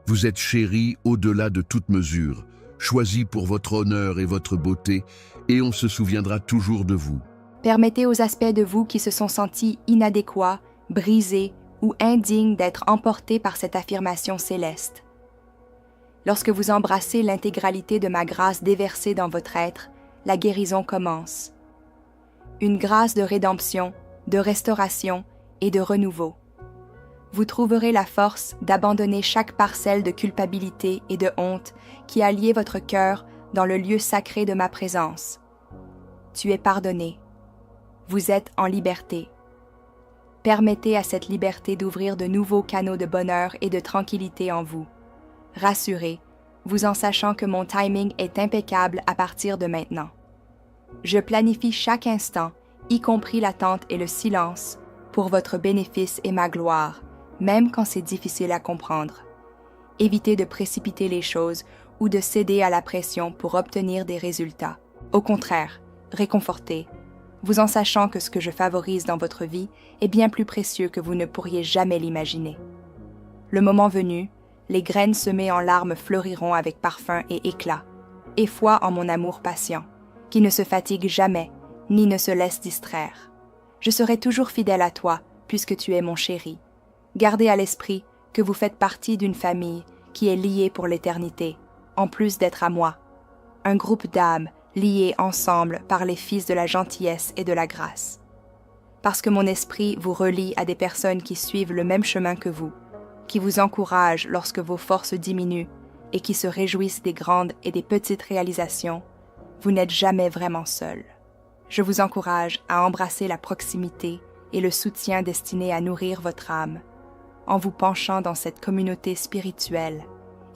Vous êtes chéri au-delà de toute mesure, choisi pour votre honneur et votre beauté, et on se souviendra toujours de vous. Permettez aux aspects de vous qui se sont sentis inadéquats, brisés ou indignes d'être emportés par cette affirmation céleste. Lorsque vous embrassez l'intégralité de ma grâce déversée dans votre être, la guérison commence. Une grâce de rédemption, de restauration et de renouveau. Vous trouverez la force d'abandonner chaque parcelle de culpabilité et de honte qui a lié votre cœur dans le lieu sacré de ma présence. Tu es pardonné. Vous êtes en liberté. Permettez à cette liberté d'ouvrir de nouveaux canaux de bonheur et de tranquillité en vous. Rassurez, vous en sachant que mon timing est impeccable à partir de maintenant. Je planifie chaque instant, y compris l'attente et le silence, pour votre bénéfice et ma gloire, même quand c'est difficile à comprendre. Évitez de précipiter les choses ou de céder à la pression pour obtenir des résultats. Au contraire, réconfortez, vous en sachant que ce que je favorise dans votre vie est bien plus précieux que vous ne pourriez jamais l'imaginer. Le moment venu, les graines semées en larmes fleuriront avec parfum et éclat, et foi en mon amour patient, qui ne se fatigue jamais, ni ne se laisse distraire. Je serai toujours fidèle à toi, puisque tu es mon chéri. Gardez à l'esprit que vous faites partie d'une famille qui est liée pour l'éternité, en plus d'être à moi. Un groupe d'âmes liées ensemble par les fils de la gentillesse et de la grâce. Parce que mon esprit vous relie à des personnes qui suivent le même chemin que vous, qui vous encouragent lorsque vos forces diminuent et qui se réjouissent des grandes et des petites réalisations, vous n'êtes jamais vraiment seul. Je vous encourage à embrasser la proximité et le soutien destiné à nourrir votre âme, en vous penchant dans cette communauté spirituelle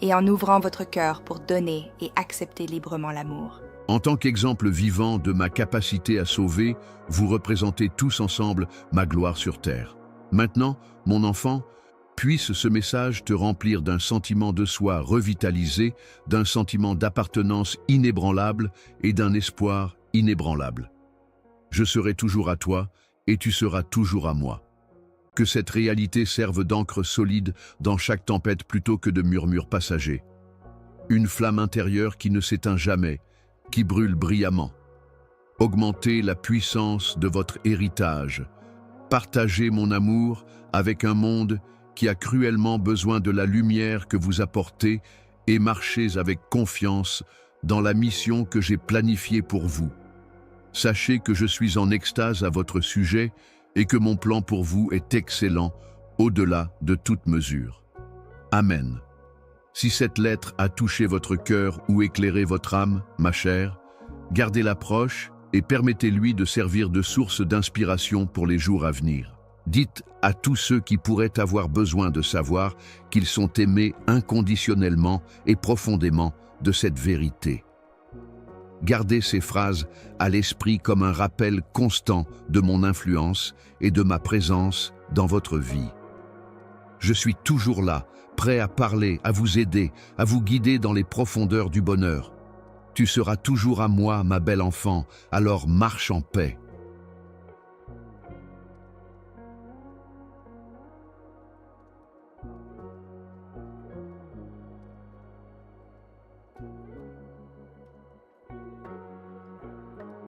et en ouvrant votre cœur pour donner et accepter librement l'amour. En tant qu'exemple vivant de ma capacité à sauver, vous représentez tous ensemble ma gloire sur terre. Maintenant, mon enfant, puisse ce message te remplir d'un sentiment de soi revitalisé, d'un sentiment d'appartenance inébranlable et d'un espoir inébranlable. Je serai toujours à toi et tu seras toujours à moi. Que cette réalité serve d'encre solide dans chaque tempête plutôt que de murmures passagers. Une flamme intérieure qui ne s'éteint jamais, qui brûle brillamment. Augmentez la puissance de votre héritage. Partagez mon amour avec un monde qui a cruellement besoin de la lumière que vous apportez et marchez avec confiance dans la mission que j'ai planifiée pour vous. Sachez que je suis en extase à votre sujet et que mon plan pour vous est excellent, au-delà de toute mesure. Amen. Si cette lettre a touché votre cœur ou éclairé votre âme, ma chère, gardez-la proche et permettez-lui de servir de source d'inspiration pour les jours à venir. Dites à tous ceux qui pourraient avoir besoin de savoir qu'ils sont aimés inconditionnellement et profondément de cette vérité. Gardez ces phrases à l'esprit comme un rappel constant de mon influence et de ma présence dans votre vie. Je suis toujours là, prêt à parler, à vous aider, à vous guider dans les profondeurs du bonheur. Tu seras toujours à moi, ma belle enfant, alors marche en paix.